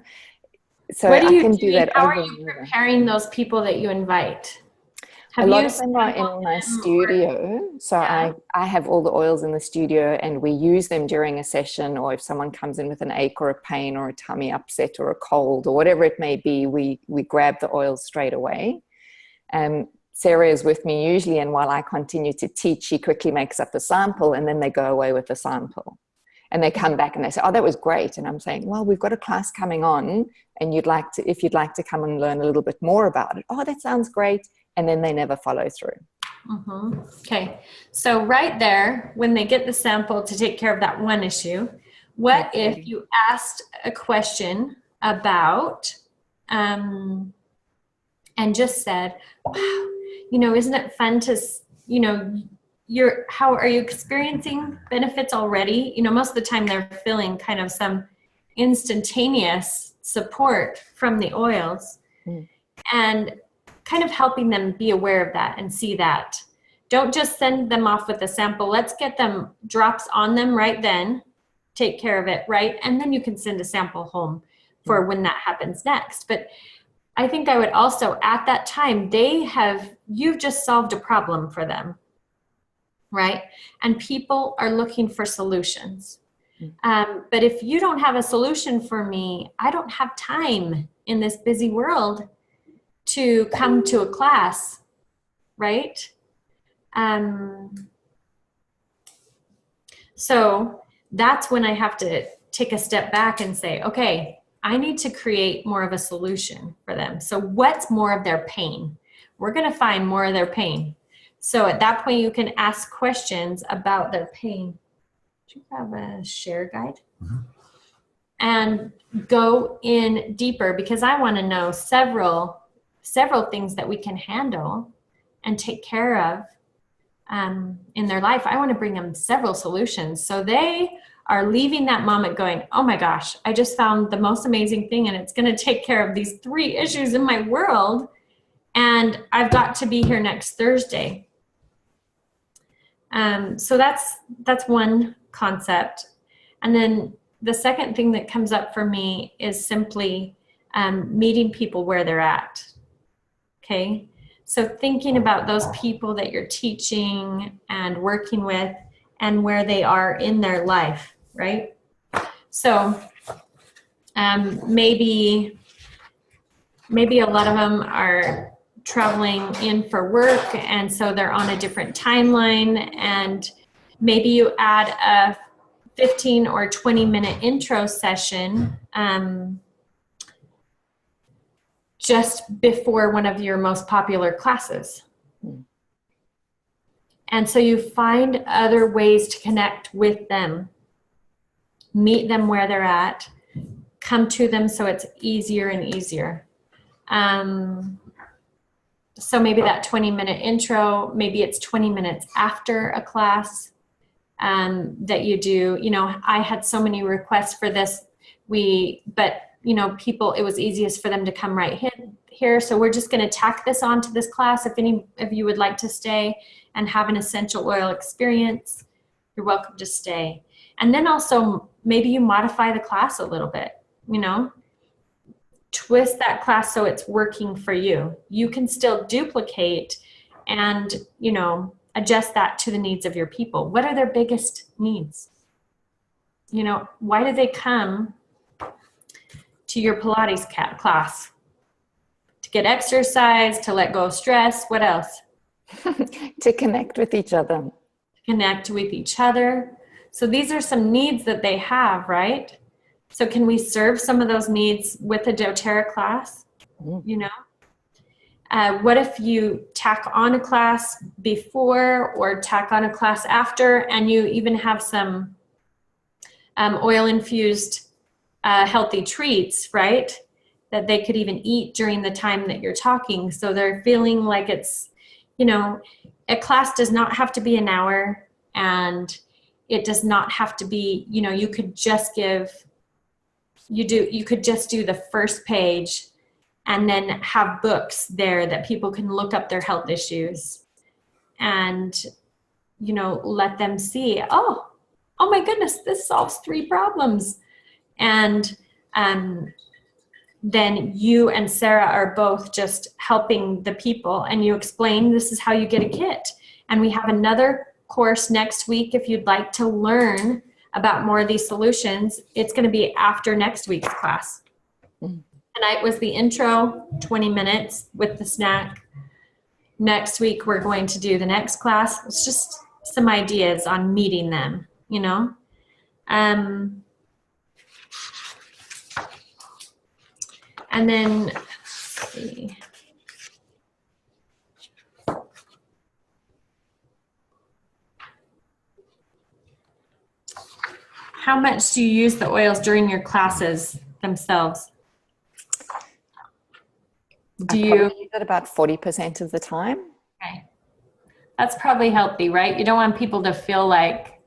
So what do you I can do that. How are you preparing those people that you invite? A lot of them are in my studio. So I have all the oils in the studio, and we use them during a session, or if someone comes in with an ache or a pain or a tummy upset or a cold or whatever it may be, we grab the oils straight away. Sarah is with me usually, and while I continue to teach, she quickly makes up the sample, and then they go away with the sample. And they come back and they say, oh, that was great. And I'm saying, well, we've got a class coming on, and if you'd like to come and learn a little bit more about it. Oh, that sounds great. And then they never follow through. Okay. So right there, when they get the sample to take care of that one issue, what if you asked a question about, and just said, wow, isn't it fun to, how are you experiencing benefits already? Most of the time they're feeling kind of some instantaneous support from the oils, and kind of helping them be aware of that and see that. Don't just send them off with a sample. Let's get them drops on them right then, take care of it, right? And then you can send a sample home for when that happens next. But I think I would also, at that time, you've just solved a problem for them, right? And people are looking for solutions. But if you don't have a solution for me, I don't have time in this busy world to come to a class, right? So that's when I have to take a step back and say, okay, I need to create more of a solution for them. So what's more of their pain? We're going to find more of their pain. So at that point, you can ask questions about their pain. Do you have a share guide? Mm-hmm. And go in deeper, because I want to know several things that we can handle and take care of in their life. I want to bring them several solutions. So they are leaving that moment going, oh my gosh, I just found the most amazing thing, and it's going to take care of these 3 issues in my world. And I've got to be here next Thursday. So that's one concept. And then the second thing that comes up for me is simply meeting people where they're at. Okay. So thinking about those people that you're teaching and working with and where they are in their life, right? So maybe a lot of them are traveling in for work, and so they're on a different timeline, and maybe you add a 15 or 20-minute intro session just before one of your most popular classes. And so you find other ways to connect with them, meet them where they're at, come to them so it's easier and easier. So maybe that 20-minute intro, maybe it's 20 minutes after a class that you do. You know, I had so many requests for this, but you know, people, it was easiest for them to come right here. So we're just going to tack this on to this class. If any of you would like to stay and have an essential oil experience, you're welcome to stay. And then also maybe you modify the class a little bit, you know, twist that class so it's working for you. You can still duplicate and, you know, adjust that to the needs of your people. What are their biggest needs? You know, why do they come to your Pilates class? To get exercise, to let go of stress. What else? To connect with each other. To connect with each other. So these are some needs that they have, right? So can we serve some of those needs with a doTERRA class? You know? What if you tack on a class before or tack on a class after, and you even have some oil-infused healthy treats, right? That they could even eat during the time that you're talking. So they're feeling like it's, you know, a class does not have to be an hour, and it does not have to be, you know, you could just do the first page and then have books there that people can look up their health issues and, you know, let them see, oh my goodness, this solves 3 problems. And then you and Sarah are both just helping the people, and you explain this is how you get a kit. And we have another course next week if you'd like to learn about more of these solutions. It's going to be after next week's class. Tonight was the intro, 20 minutes with the snack. Next week we're going to do the next class. It's just some ideas on meeting them, you know. And then, let's see. How much do you use the oils during your classes themselves? Do you use it about 40% of the time? Okay. That's probably healthy, right? You don't want people to feel like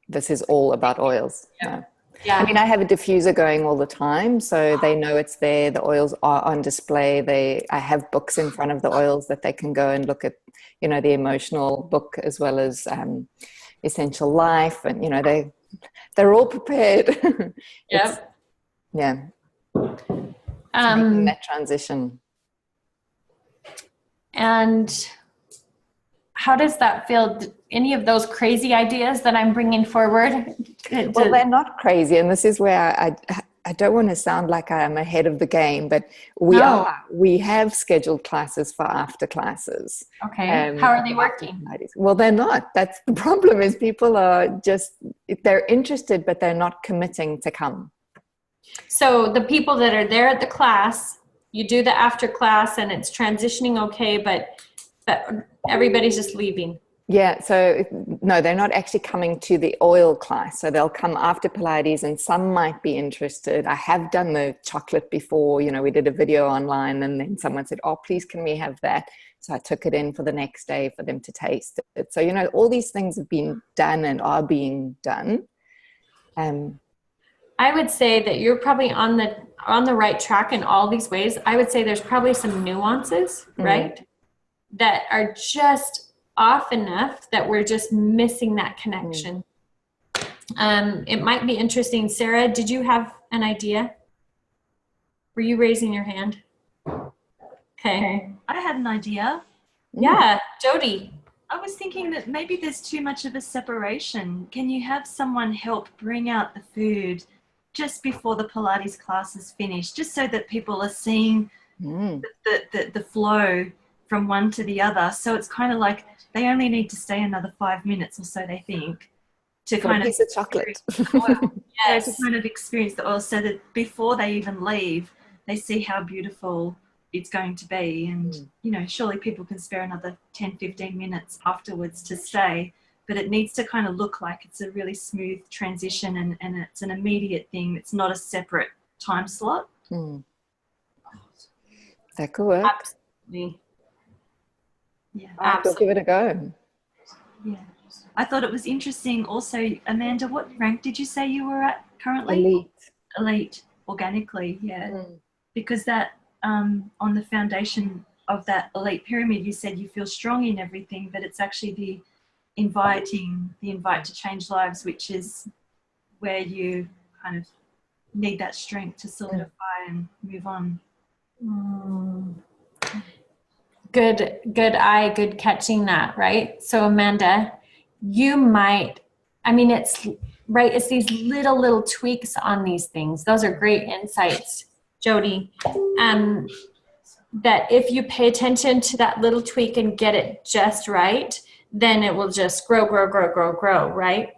this is all about oils. Yeah. No. Yeah. I mean, I have a diffuser going all the time, so they know it's there. The oils are on display. I have books in front of the oils that they can go and look at, you know, the emotional book as well as Essential Life, and you know, they're all prepared. Yep. Yeah. Making that transition. And how does that feel? Any of those crazy ideas that I'm bringing forward? Well, they're not crazy. And this is where I don't want to sound like I am ahead of the game, but we are. We have scheduled classes for after classes. Okay. How are they working? Well, they're not. That's the problem, is people are just, they're interested, but they're not committing to come. So the people that are there at the class, you do the after class and it's transitioning okay, but everybody's just leaving. Yeah, so no, they're not actually coming to the oil class. So they'll come after Pilates, and some might be interested. I have done the chocolate before. You know, we did a video online, and then someone said, oh, please, can we have that? So I took it in for the next day for them to taste it. So, you know, all these things have been done and are being done. I would say that you're probably on the right track in all these ways. I would say there's probably some nuances, right, that are just off enough that we're just missing that connection. It might be interesting. Sarah, did you have an idea? Were you raising your hand? Okay. I had an idea. Yeah, Jody. I was thinking that maybe there's too much of a separation. Can you have someone help bring out the food just before the Pilates class is finished, just so that people are seeing the flow from one to the other? So it's kind of like they only need to stay another 5 minutes or so, they think, to kind of piece of chocolate. Yes. To kind of experience the oil, so that before they even leave, they see how beautiful it's going to be. And, you know, surely people can spare another 10, 15 minutes afterwards to stay, but it needs to kind of look like it's a really smooth transition and it's an immediate thing. It's not a separate time slot. That could work. Absolutely. Yeah, I'll give it a go. Yeah, I thought it was interesting also. Amanda, what rank did you say you were at currently? Elite, organically, yeah. Because that on the foundation of that elite pyramid, you said you feel strong in everything, but it's actually the invite to change lives, which is where you kind of need that strength to solidify and move on. Good catching that, right? So Amanda, you might, I mean, it's right, it's these little tweaks on these things. Those are great insights, Jody. That if you pay attention to that little tweak and get it just right, then it will just grow, right?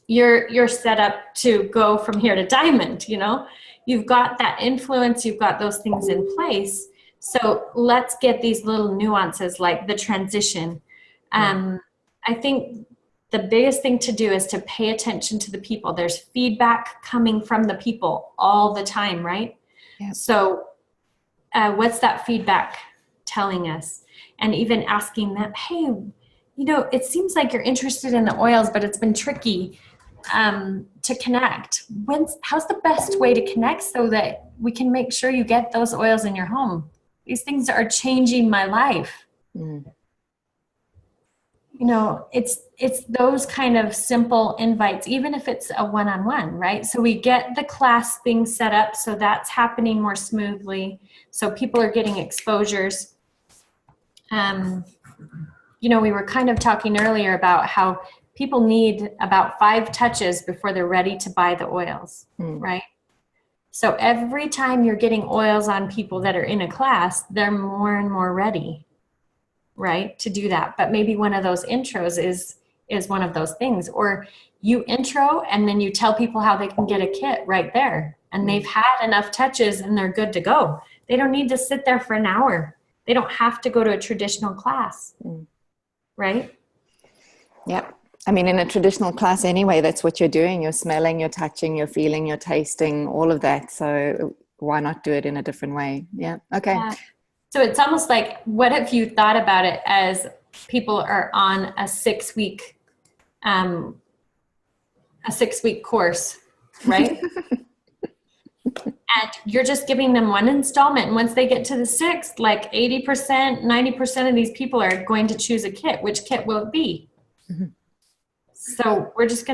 You're set up to go from here to diamond, you know? You've got that influence, you've got those things in place. So let's get these little nuances like the transition. I think the biggest thing to do is to pay attention to the people. There's feedback coming from the people all the time, right? Yeah. So what's that feedback telling us? And even asking them, hey, you know, it seems like you're interested in the oils, but it's been tricky to connect. How's the best way to connect so that we can make sure you get those oils in your home? These things are changing my life. You know, it's those kind of simple invites, even if it's a one-on-one, right? So we get the class thing set up so that's happening more smoothly. So people are getting exposures. You know, we were kind of talking earlier about how people need about 5 touches before they're ready to buy the oils, right? So every time you're getting oils on people that are in a class, they're more and more ready, right, to do that. But maybe one of those intros is one of those things. Or you intro and then you tell people how they can get a kit right there. And they've had enough touches and they're good to go. They don't need to sit there for an hour. They don't have to go to a traditional class, right? Yep. I mean, in a traditional class anyway, that's what you're doing. You're smelling, you're touching, you're feeling, you're tasting, all of that. So why not do it in a different way? Yeah. Okay. Yeah. So it's almost like, what if you thought about it as people are on a 6-week course, right? And you're just giving them one installment. And once they get to the 6th, like 80%, 90% of these people are going to choose a kit. Which kit will it be? So we're just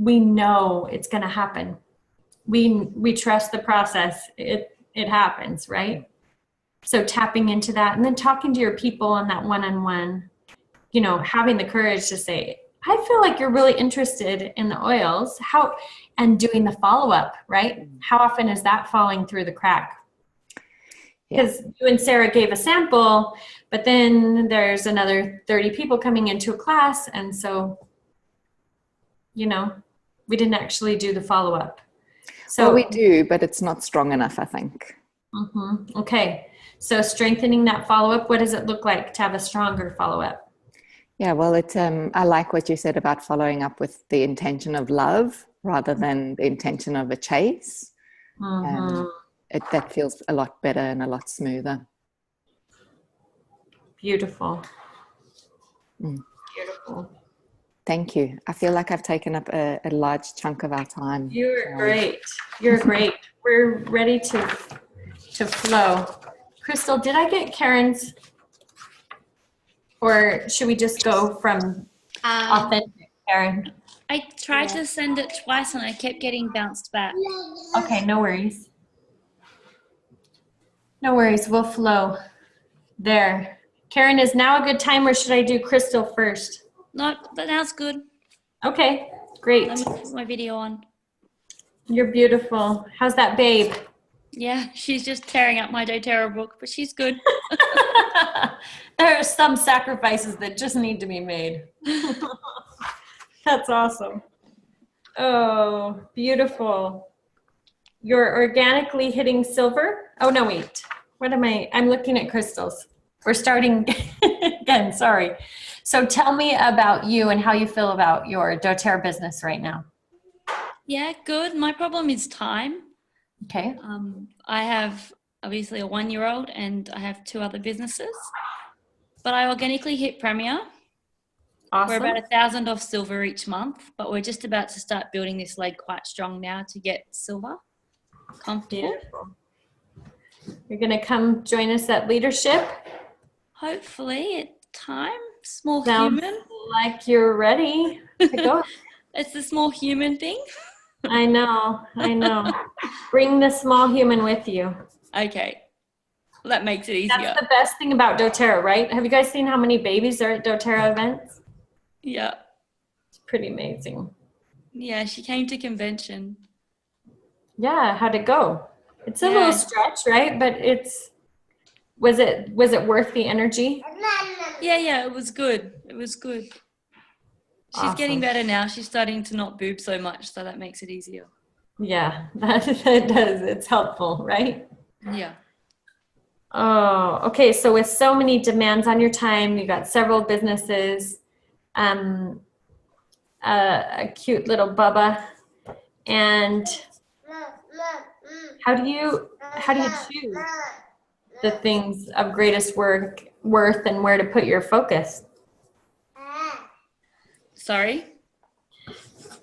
we know it's going to happen. We trust the process. it happens, right? So tapping into that and then talking to your people on that one-on-one, you know, having the courage to say, I feel like you're really interested in the oils. How, and doing the follow-up, right? How often is that falling through the crack? Because you and Sarah gave a sample, but then there's another 30 people coming into a class. And so, you know, we didn't actually do the follow-up. So well, we do, but it's not strong enough, I think. Okay. So strengthening that follow-up, what does it look like to have a stronger follow-up? Yeah, well, I like what you said about following up with the intention of love rather than the intention of a chase. That feels a lot better and a lot smoother. Beautiful. Beautiful. Thank you. I feel like I've taken up a large chunk of our time. You're great. You're great. We're ready to flow. Crystal, did I get Karen's? Or should we just go from authentic Karen? I tried to send it twice and I kept getting bounced back. Okay, no worries. No worries, we'll flow. There. Karen, is now a good time or should I do Crystal first? No, but now's good. Okay, great. Let me put my video on. You're beautiful. How's that babe? Yeah, she's just tearing up my doTERRA book, but she's good. There are some sacrifices that just need to be made. That's awesome. Oh, beautiful. You're organically hitting silver. Oh, no, wait. What am I? I'm looking at crystals. We're starting again, sorry. So tell me about you and how you feel about your doTERRA business right now. Yeah, good. My problem is time. Okay. I have obviously a 1-year-old and I have 2 other businesses, but I organically hit Premier. Awesome. We're about 1,000 off silver each month, but we're just about to start building this leg quite strong now to get silver comfortable. Beautiful. You're going to come join us at leadership? Hopefully at time. Small Sounds human. Like you're ready to go. It's the small human thing. I know. Bring the small human with you. Okay. Well, that makes it easier. That's the best thing about doTERRA, right? Have you guys seen how many babies are at doTERRA events? Yeah. It's pretty amazing. Yeah, she came to convention. Yeah, how'd it go? It's a little stretch, right? But was it worth the energy? Yeah, it was good. It was good. She's getting better now. She's starting to not boob so much, so that makes it easier. Yeah, that does. It's helpful, right? Yeah. Oh, okay. So with so many demands on your time, you got several businesses, a cute little Bubba, and how do you choose the things of greatest worth and where to put your focus? Sorry?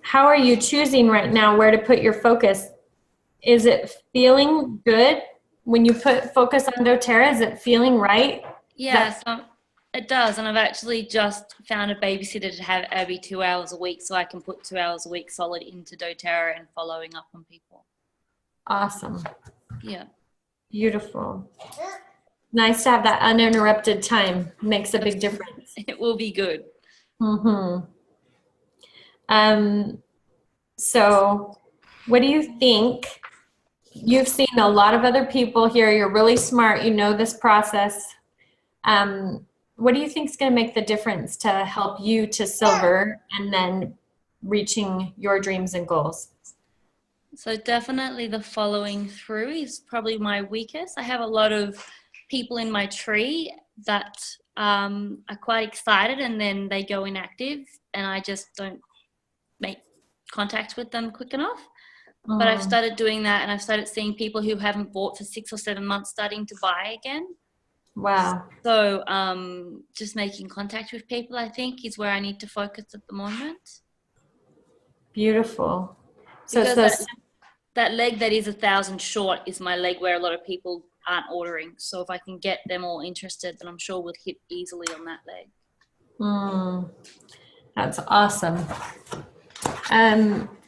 How are you choosing right now where to put your focus? Is it feeling good when you put focus on doTERRA? Is it feeling right? Yeah, it does. And I've actually just found a babysitter to have Abby 2 hours a week so I can put 2 hours a week solid into doTERRA and following up on people. Awesome. Yeah. Beautiful. Nice to have that uninterrupted time. Makes a big difference. It will be good. So what do you think? You've seen a lot of other people here. You're really smart. You know this process. What do you think is going to make the difference to help you to silver and then reaching your dreams and goals? So definitely the following through is probably my weakest. I have a lot of people in my tree that are quite excited and then they go inactive and I just don't make contact with them quick enough. But I've started doing that and I've started seeing people who haven't bought for 6 or 7 months starting to buy again. Wow. So just making contact with people, I think, is where I need to focus at the moment. Beautiful. So that leg that is 1,000 short is my leg where a lot of people aren't ordering. So if I can get them all interested, then I'm sure we'll hit easily on that leg. That's awesome.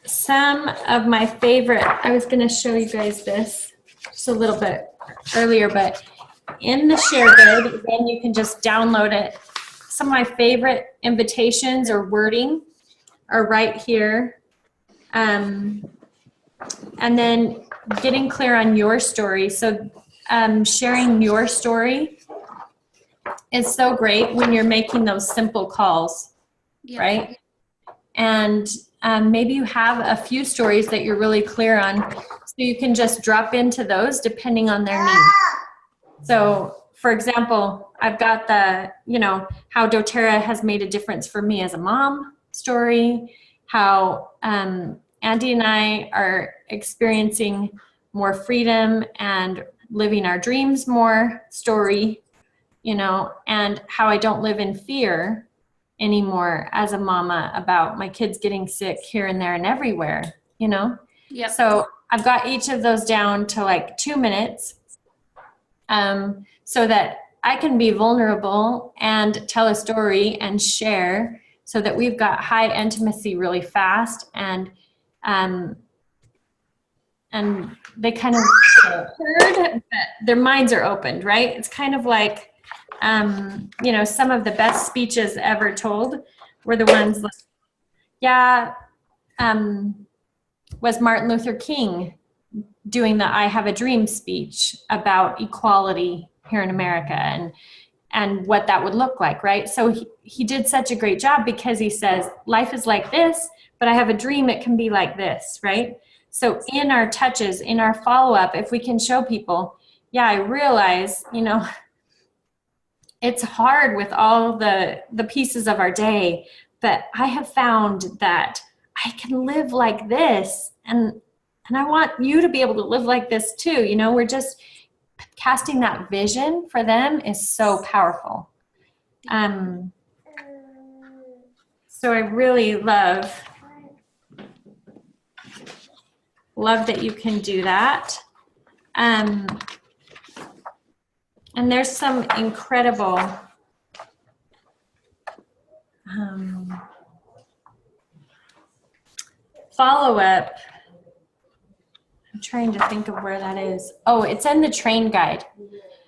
Some of my favorite, I was going to show you guys this. just a little bit earlier, but in the share guide, again, you can just download it. Some of my favorite invitations or wording are right here. And then getting clear on your story. So sharing your story is so great when you're making those simple calls, right? And maybe you have a few stories that you're really clear on, so you can just drop into those depending on their needs. So, for example, I've got the, how doTERRA has made a difference for me as a mom story, how Andy and I are experiencing more freedom and living our dreams more story, and how I don't live in fear anymore as a mama about my kids getting sick here and there and everywhere, Yeah. So I've got each of those down to like 2 minutes, so that I can be vulnerable and tell a story and share, so that we've got high intimacy really fast, and they kind of heard, but their minds are opened, right? It's kind of like, some of the best speeches ever told were the ones like, was Martin Luther King doing the I Have a Dream speech about equality here in America and what that would look like, right? So he did such a great job, because he says, life is like this, but I have a dream it can be like this, right? So in our touches, in our follow-up, if we can show people, I realize, it's hard with all the pieces of our day, but I have found that I can live like this, and I want you to be able to live like this too. We're just casting that vision for them is so powerful. So I really love that you can do that. And there's some incredible follow-up. I'm trying to think of where that is. Oh, it's in the train guide.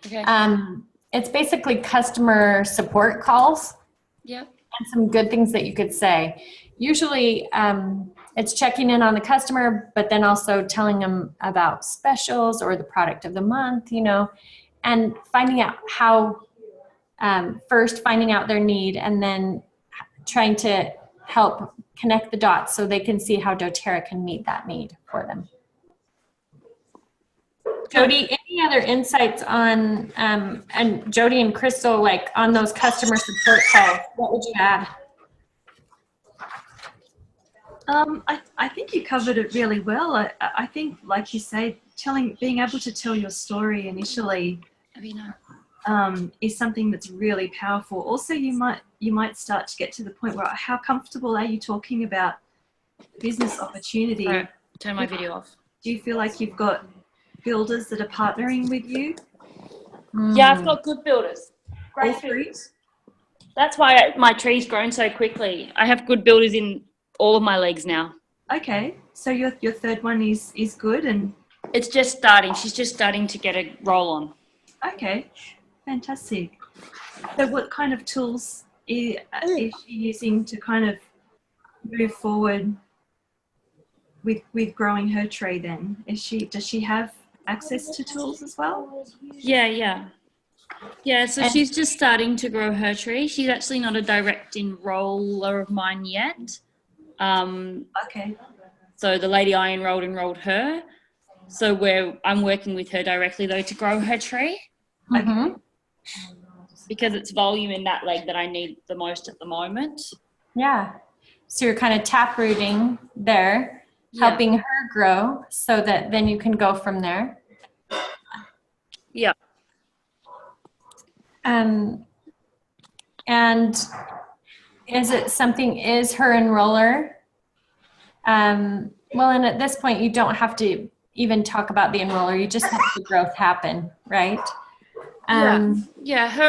Okay. It's basically customer support calls. Yep. And some good things that you could say. Usually it's checking in on the customer, but then also telling them about specials or the product of the month, and finding out how, first finding out their need, and then trying to help connect the dots so they can see how doTERRA can meet that need for them. Jody, any other insights on, and Jody and Crystal, like on those customer support calls, what would you add? I think you covered it really well. I think, like you say, being able to tell your story initially is something that's really powerful. Also, you might start to get to the point where, how comfortable are you talking about business opportunity? Right. Turn my video off. Do you feel like you've got builders that are partnering with you? Yeah, I've got good builders. Great builders. That's why my tree's grown so quickly. I have good builders in all of my legs now. Okay, so your third one is good, and it's just starting. She's just starting to get a roll on. Okay, fantastic. So what kind of tools is she using to kind of move forward with growing her tree then? Does she have access to tools as well? Yeah, so she's just starting to grow her tree. She's actually not a direct enroller of mine yet. Okay. So the lady I enrolled her. So I'm working with her directly though to grow her tree. Mm-hmm. Because it's volume in that leg that I need the most at the moment. Yeah. So you're kind of tap rooting there, helping her grow, so that then you can go from there. Yeah. And is her enroller? Well, and at this point, you don't have to even talk about the enroller. You just have the growth happen, right? Her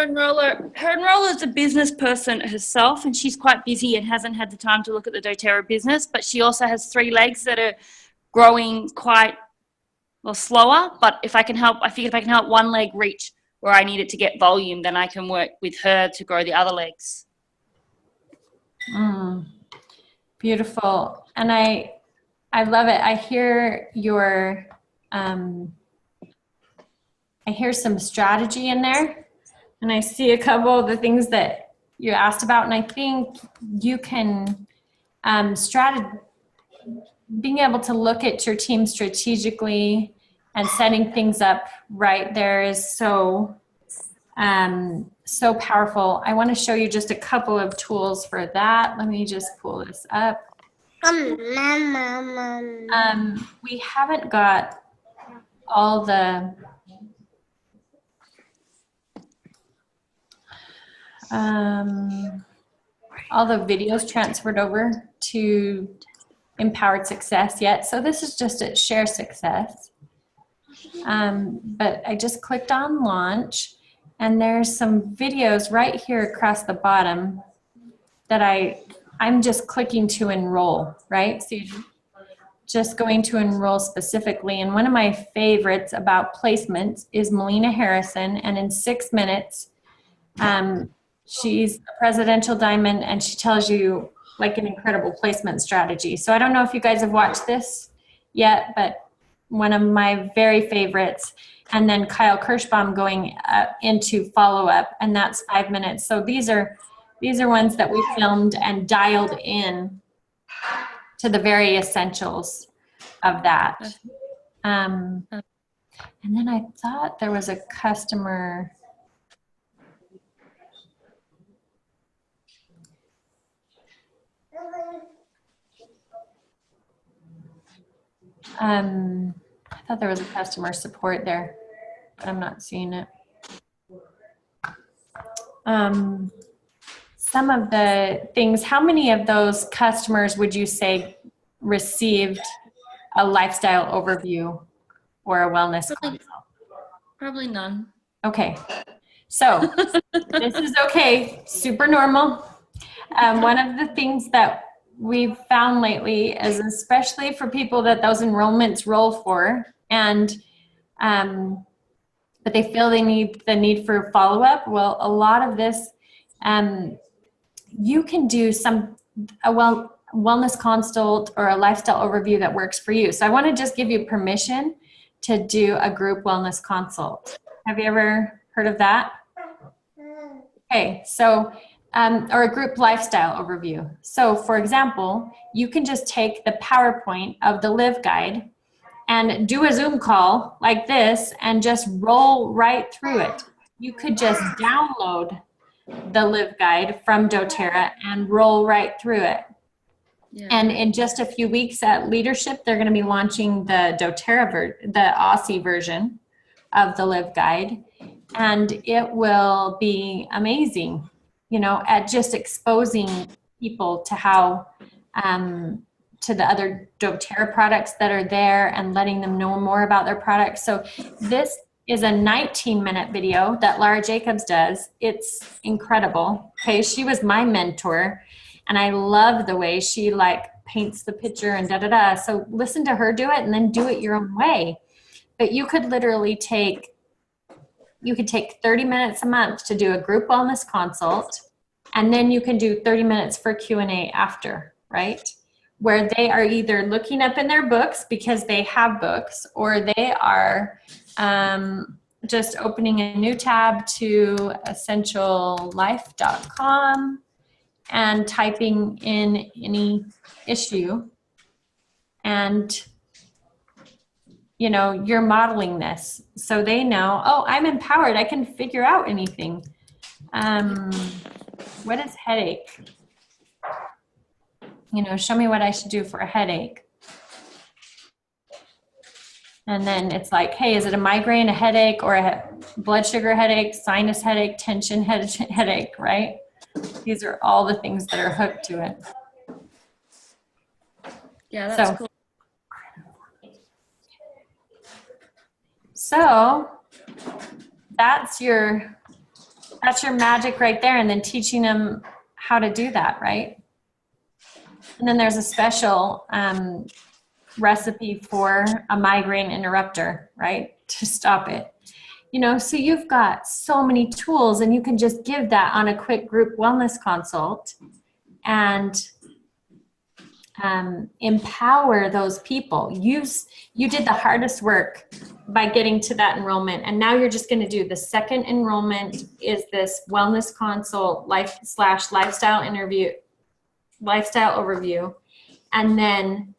enroller is a business person herself, and she's quite busy and hasn't had the time to look at the doTERRA business, but she also has 3 legs that are growing quite well, slower, but if I can help, I figured if I can help one leg reach where I need it to get volume, then I can work with her to grow the other legs. Beautiful. And I love it. I hear your, I hear some strategy in there, and I see a couple of the things that you asked about, and I think you can, being able to look at your team strategically and setting things up right there is so powerful. I want to show you just a couple of tools for that. Let me just pull this up. We haven't got all the videos transferred over to Empowered Success yet. So this is just at Share Success. But I just clicked on launch, and there's some videos right here across the bottom that I'm just clicking to enroll, right? So you're just going to enroll specifically. And one of my favorites about placements is Melina Harrison, and in 6 minutes, she's a presidential diamond, and she tells you like an incredible placement strategy. So I don't know if you guys have watched this yet, but one of my very favorites. And then Kyle Kirschbaum going into follow-up, and that's 5 minutes. So these are ones that we filmed and dialed in to the very essentials of that. And then I thought there was a customer. I thought there was a customer support there, but I'm not seeing it. Some of the things, how many of those customers would you say received a lifestyle overview or a wellness consult? Probably none. Okay, so this is okay, super normal. One of the things that we've found lately is, especially for people that those enrollments roll for, and but they feel they need the need for follow-up. Well, a lot of this, you can do a wellness consult or a lifestyle overview that works for you. So I want to just give you permission to do a group wellness consult. Have you ever heard of that? Okay, so or a group lifestyle overview. So for example, you can just take the PowerPoint of the Live Guide and do a Zoom call like this and just roll right through it. You could just download the Live Guide from doTERRA and roll right through it. Yeah. And in just a few weeks at Leadership, they're going to be launching the doTERRA, the Aussie version of the Live Guide, and it will be amazing, you know, at just exposing people to how, to the other doTERRA products that are there and letting them know more about their products. So this is a 19-minute video that Laura Jacobs does. It's incredible. Okay, she was my mentor, and I love the way she like paints the picture and da-da-da. So listen to her do it and then do it your own way. But you could literally take 30 minutes a month to do a group wellness consult, and then you can do 30 minutes for Q&A after, right? Where they are either looking up in their books because they have books, or they are just opening a new tab to essentiallife.com and typing in any issue, and you know, you're modeling this so they know, oh, I'm empowered, I can figure out anything. What is headache? You know, show me what I should do for a headache. And then it's like, hey, is it a migraine, a headache, or a blood sugar headache, sinus headache, tension headache, right? These are all the things that are hooked to it. Yeah, that's cool. So that's your magic right there, and then teaching them how to do that, right? And then there's a special recipe for a migraine interrupter, right? To stop it. You know, so you've got so many tools, and you can just give that on a quick group wellness consult and empower those people. You did the hardest work by getting to that enrollment, and now you're just going to do the second enrollment is this wellness consult lifestyle overview, and then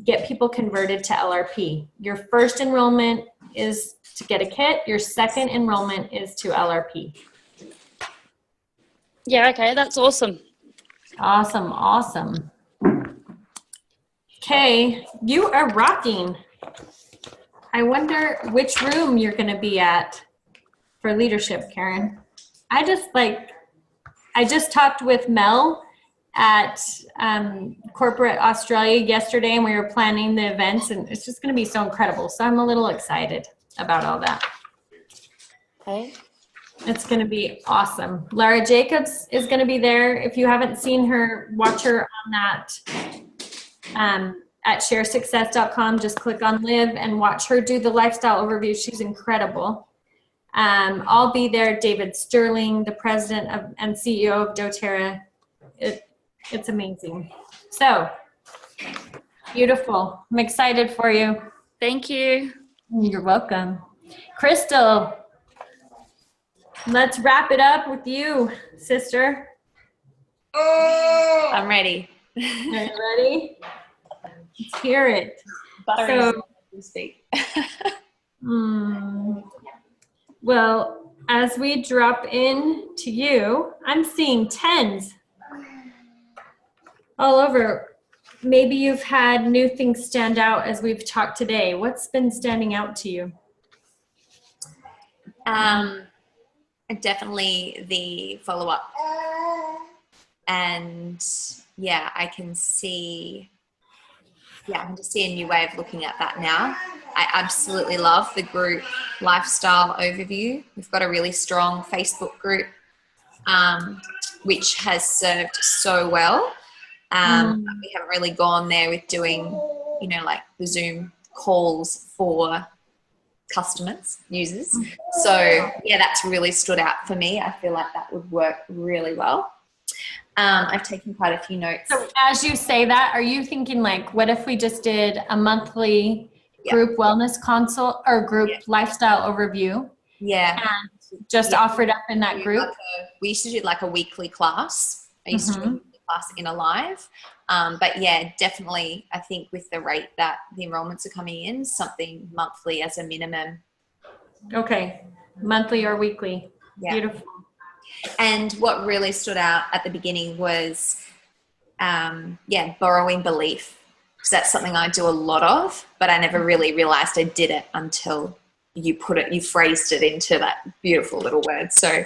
get people converted to LRP. Your first enrollment is to get a kit. Your second enrollment is to LRP. Yeah, okay, that's awesome. Awesome. Okay, you are rocking. I wonder which room you're going to be at for leadership, Karen. I just talked with Mel at Corporate Australia yesterday, and we were planning the events, and it's just going to be so incredible. So I'm a little excited about all that. Okay. It's going to be awesome. Lara Jacobs is going to be there. If you haven't seen her, watch her on that at sharesuccess.com. Just click on Live and watch her do the lifestyle overview. She's incredible. I'll be there. David Sterling, the president and CEO of doTERRA. It's amazing. So beautiful. I'm excited for you. Thank you. You're welcome. Crystal, let's wrap it up with you, sister. I'm ready. Are you ready? Let's hear it. So, speak. Well, as we drop in to you, I'm seeing 10s all over. Maybe you've had new things stand out as we've talked today. What's been standing out to you? Definitely the follow-up. And yeah, I can just see a new way of looking at that now. I absolutely love the group lifestyle overview. We've got a really strong Facebook group, which has served so well. We haven't really gone there with doing, like the Zoom calls for customers, users. So yeah, that's really stood out for me. I feel like that would work really well. I've taken quite a few notes. So as you say that, are you thinking like, what if we just did a monthly group wellness consult or group lifestyle overview? Yeah. And just offer it up in that group? We used to do like a weekly class. I used to do a weekly class in a live. But yeah, definitely, I think with the rate that the enrollments are coming in, something monthly as a minimum. Okay. Monthly or weekly. Yeah. Beautiful. And what really stood out at the beginning was, borrowing belief. Because that's something I do a lot of, but I never really realized I did it until you phrased it into that beautiful little word. So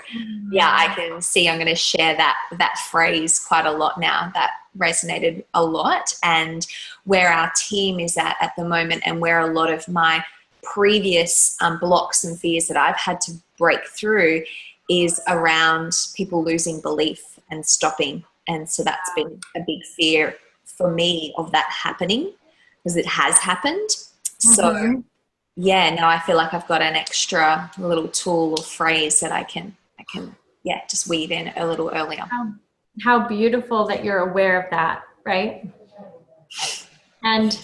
yeah, I can see I'm going to share that phrase quite a lot now. That resonated a lot, and where our team is at the moment, and where a lot of my previous blocks and fears that I've had to break through is around people losing belief and stopping. And so that's been a big fear for me of that happening, because it has happened. So yeah, now I feel like I've got an extra little tool or phrase that I can just weave in a little earlier. How beautiful that you're aware of that, right? And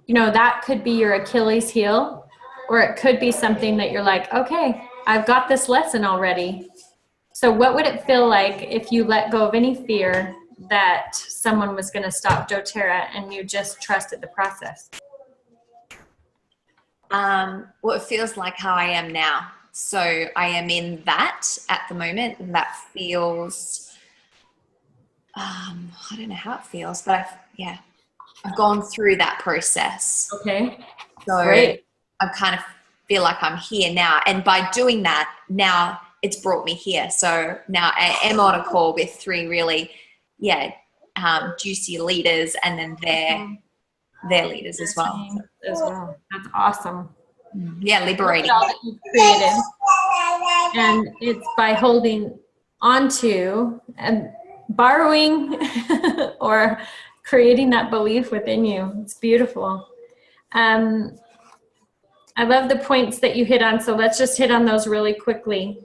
that could be your Achilles heel, or it could be something that you're like, okay, I've got this lesson already. So what would it feel like if you let go of any fear that someone was going to stop doTERRA and you just trusted the process? Well, it feels like how I am now. So I am in that at the moment, and that feels, I don't know how it feels, but I've gone through that process. Okay. So great. I kind of feel like I'm here now. And by doing that, now it's brought me here. So now I am on a call with 3 really, juicy leaders, and then their leaders as well. That's awesome. Yeah, liberating. All that you've created. And it's by holding onto and borrowing or creating that belief within you. It's beautiful. I love the points that you hit on, so let's just hit on those really quickly.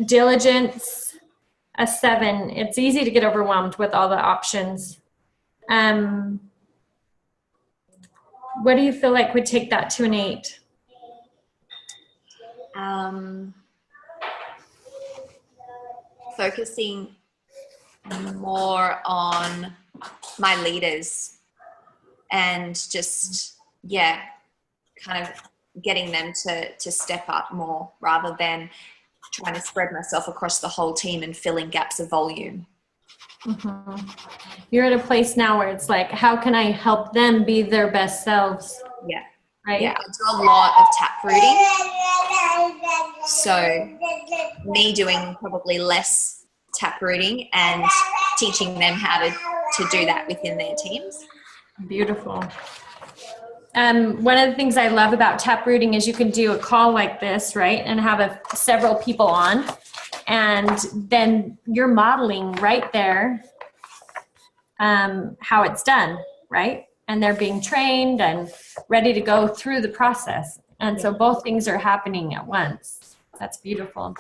Diligence, a 7. It's easy to get overwhelmed with all the options. What do you feel like would take that to an 8? Focusing more on my leaders and just, yeah, kind of getting them to step up more rather than trying to spread myself across the whole team and filling gaps of volume. Mm-hmm. You're at a place now where it's like, how can I help them be their best selves? Yeah. Right? Yeah, I do a lot of tap rooting. So me doing probably less tap rooting and teaching them how to do that within their teams. Beautiful. One of the things I love about tap rooting is you can do a call like this, right? And have several people on, and then you're modeling right there how it's done, right? And they're being trained and ready to go through the process. And so both things are happening at once. That's beautiful.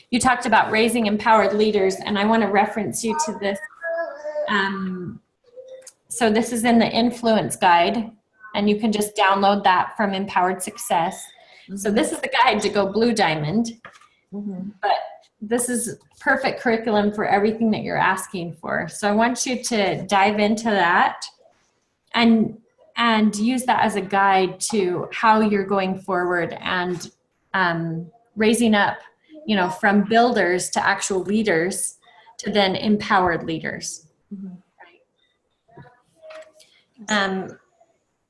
You talked about raising empowered leaders, and I want to reference you to this. So this is in the influence guide, and you can just download that from Empowered Success. Mm-hmm. So this is the guide to go Blue Diamond, but this is perfect curriculum for everything that you're asking for. So I want you to dive into that and use that as a guide to how you're going forward and raising up, you know, from builders to actual leaders to then empowered leaders. Mm-hmm.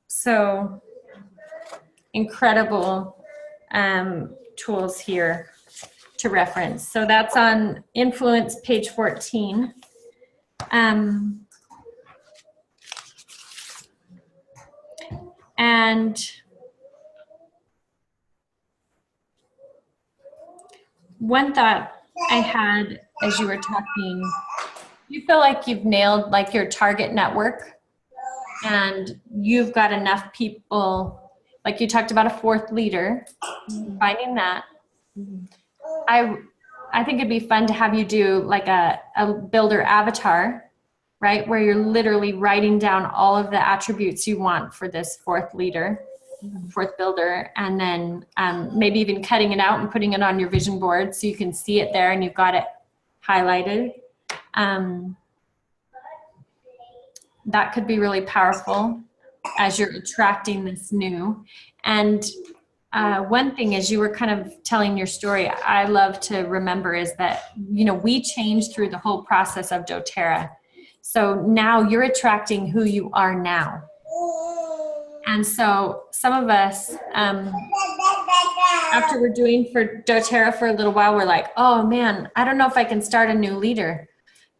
So incredible tools here to reference. So that's on Influence, page 14. And one thought I had as you were talking, you feel like you've nailed like your target network and you've got enough people, like you talked about a 4th leader, finding that. I think it'd be fun to have you do like a builder avatar, right? Where you're literally writing down all of the attributes you want for this 4th leader, 4th builder, and then maybe even cutting it out and putting it on your vision board so you can see it there and you've got it highlighted. That could be really powerful as you're attracting this new. And one thing as you were kind of telling your story, I love to remember is that, you know, we changed through the whole process of doTERRA. So now you're attracting who you are now. And so some of us, after we're doing for doTERRA for a little while, we're like, oh man, I don't know if I can start a new leader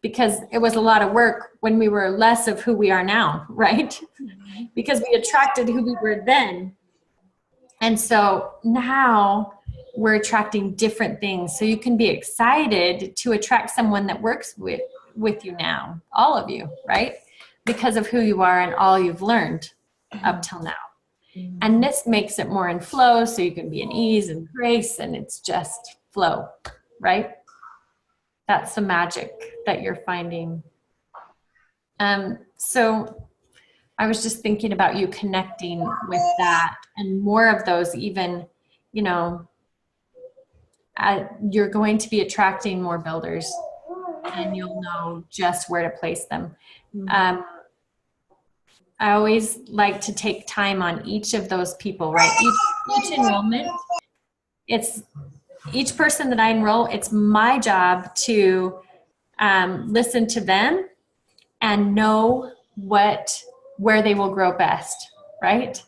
because it was a lot of work when we were less of who we are now, right? Because we attracted who we were then. And so now we're attracting different things. So you can be excited to attract someone that works with you now, all of you, right? Because of who you are and all you've learned up till now. And this makes it more in flow, so you can be in ease and grace, and it's just flow, right? That's the magic that you're finding. So I was just thinking about you connecting with that and more of those even, you know, you're going to be attracting more builders and you'll know just where to place them. I always like to take time on each of those people, right? Each enrollment, it's each person that I enroll, it's my job to listen to them and know where they will grow best, right?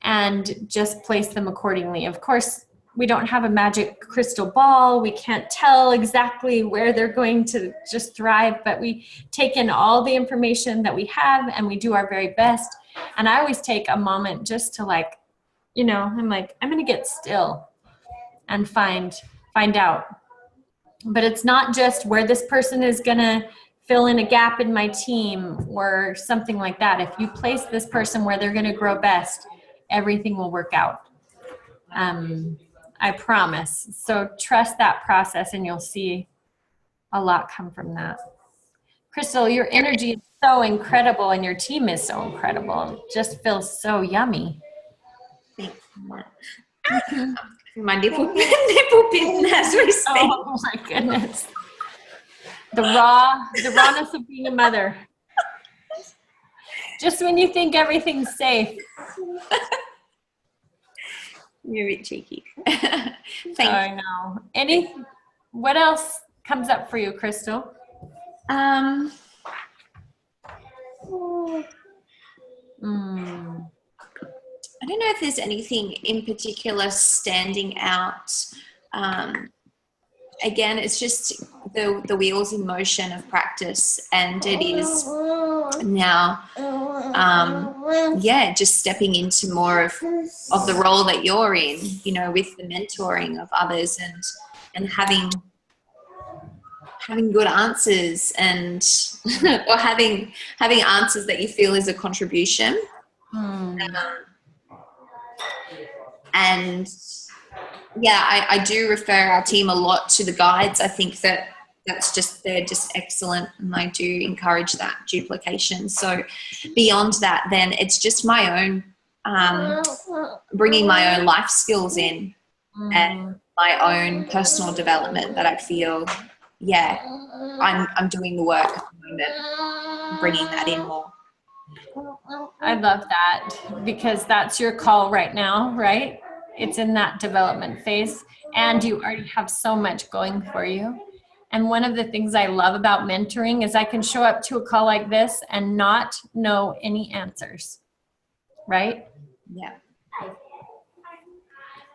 And just place them accordingly. Of course, we don't have a magic crystal ball. We can't tell exactly where they're going to just thrive, but we take in all the information that we have and we do our very best. And I always take a moment just to like, you know, I'm like, I'm going to get still and find out. But it's not just where this person is going to fill in a gap in my team or something like that. If you place this person where they're going to grow best, everything will work out. I promise. So trust that process and you'll see a lot come from that. Crystal, your energy is so incredible and your team is so incredible. It just feels so yummy. Thanks so much. My nipple pin as we speak. Oh my goodness. The rawness of being a mother. Just when you think everything's safe. You're a bit cheeky. Thank you. I know. What else comes up for you, Crystal? I don't know if there's anything in particular standing out. Again, it's just the wheels in motion of practice, and it is now, just stepping into more of the role that you're in, you know, with the mentoring of others and having good answers and or having answers that you feel is a contribution. And I do refer our team a lot to the guides. I think they're just excellent, and I do encourage that duplication. So beyond that, then it's just my own bringing my own life skills in and my own personal development that I feel, I'm doing the work at the moment, bringing that in more. I love that, because that's your call right now, right? It's in that development phase, and you already have so much going for you. And one of the things I love about mentoring is I can show up to a call like this and not know any answers, right? Yeah.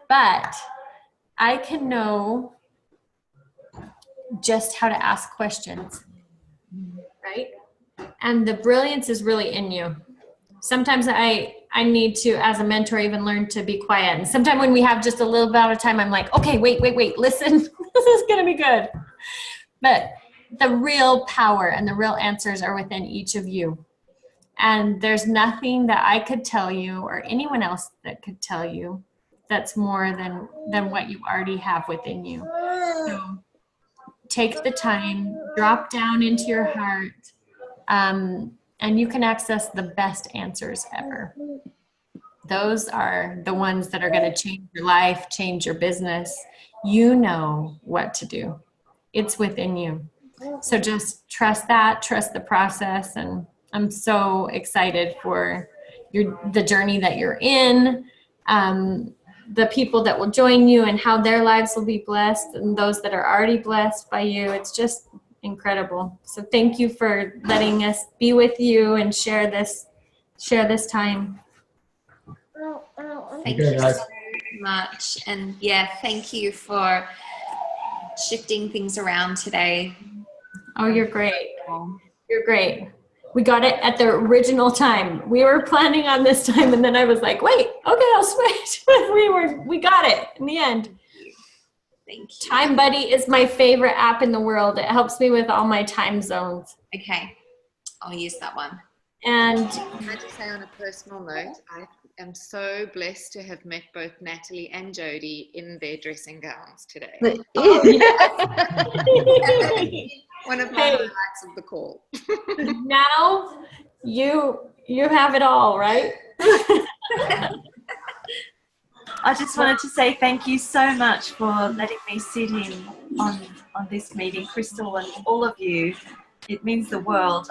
But I can know just how to ask questions, right? And the brilliance is really in you. Sometimes I need to, as a mentor, even learn to be quiet. And sometimes when we have just a little bit of time, I'm like, okay, wait, listen, this is going to be good. But the real power and the real answers are within each of you. And there's nothing that I could tell you or anyone else that could tell you that's more than what you already have within you. So take the time, drop down into your heart, and you can access the best answers ever. Those are the ones that are going to change your life, change your business. You know what to do. It's within you. So just trust that, trust the process. And I'm so excited for the journey that you're in, the people that will join you and how their lives will be blessed, and those that are already blessed by you. It's just incredible. So thank you for letting us be with you and share this time. Thank you so much. And thank you for shifting things around today. Oh, you're great. You're great. We got it at the original time. We were planning on this time, and then I was like, wait, okay, I'll switch. We got it in the end. Thank you. Time Buddy is my favorite app in the world. It helps me with all my time zones. Okay, I'll use that one. And can I just say, on a personal note, I am so blessed to have met both Natalie and Jody in their dressing gowns today. One of my highlights of the call. Now you have it all, right? I just wanted to say thank you so much for letting me sit in on this meeting, Crystal, and all of you. It means the world.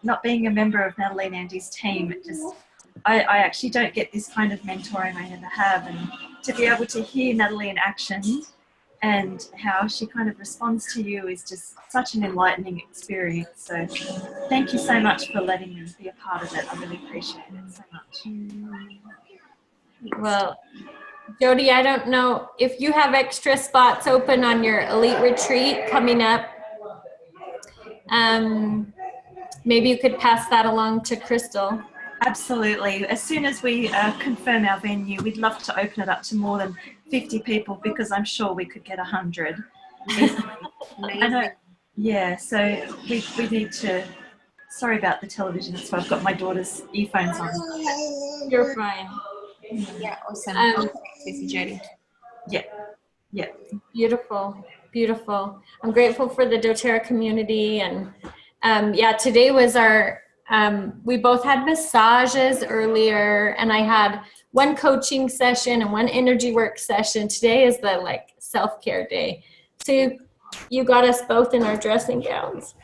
Not being a member of Natalie and Andy's team, I actually don't get this kind of mentoring I never have, and to be able to hear Natalie in action and how she kind of responds to you is just such an enlightening experience. So thank you so much for letting me be a part of it. I really appreciate it so much. Well, Jody, I don't know if you have extra spots open on your elite retreat coming up. Maybe you could pass that along to Crystal. Absolutely. As soon as we confirm our venue, we'd love to open it up to more than 50 people, because I'm sure we could get 100. I know Yeah, so we need to, sorry about the television, so I've got my daughter's earphones on. You're fine. Yeah, awesome. This is Jody. Yeah, yeah. Beautiful, beautiful. I'm grateful for the doTERRA community. And yeah, today was our, we both had massages earlier, and I had one coaching session and one energy work session. Today is the like self-care day. So you got us both in our dressing gowns.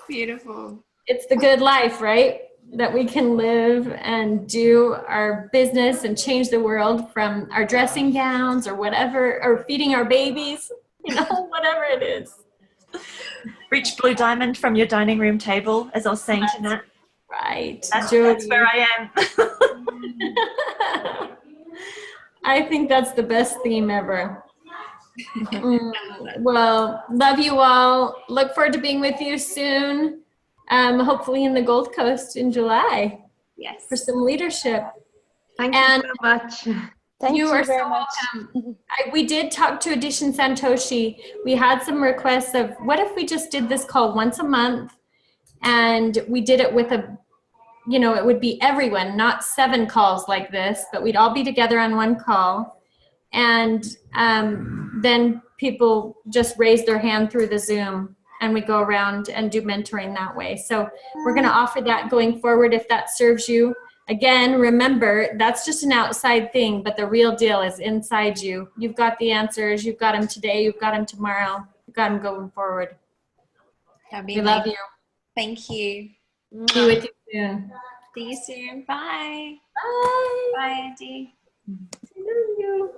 Beautiful. It's the good life, right? That we can live and do our business and change the world from our dressing gowns or whatever, or feeding our babies, you know, whatever it is. Rich blue diamond from your dining room table, as I was saying to Nat. Right. That's where I am. I think that's the best theme ever. Well, love you all. Look forward to being with you soon. Hopefully in the Gold Coast in July. Yes. For some leadership. Thank you so much. Thank you are very so much. welcome. We did talk to Edition Santoshi. We had some requests of what if we just did this call once a month, and we did it with a, you know, it would be everyone, not 7 calls like this, but we'd all be together on one call. And then people just raise their hand through the Zoom, and we go around and do mentoring that way. So we're going to offer that going forward if that serves you. Again, remember, that's just an outside thing, but the real deal is inside you. You've got the answers. You've got them today. You've got them tomorrow. You've got them going forward. We love you. Thank you. Be with you soon. See you soon. Bye. Bye. Bye, Auntie. Love you.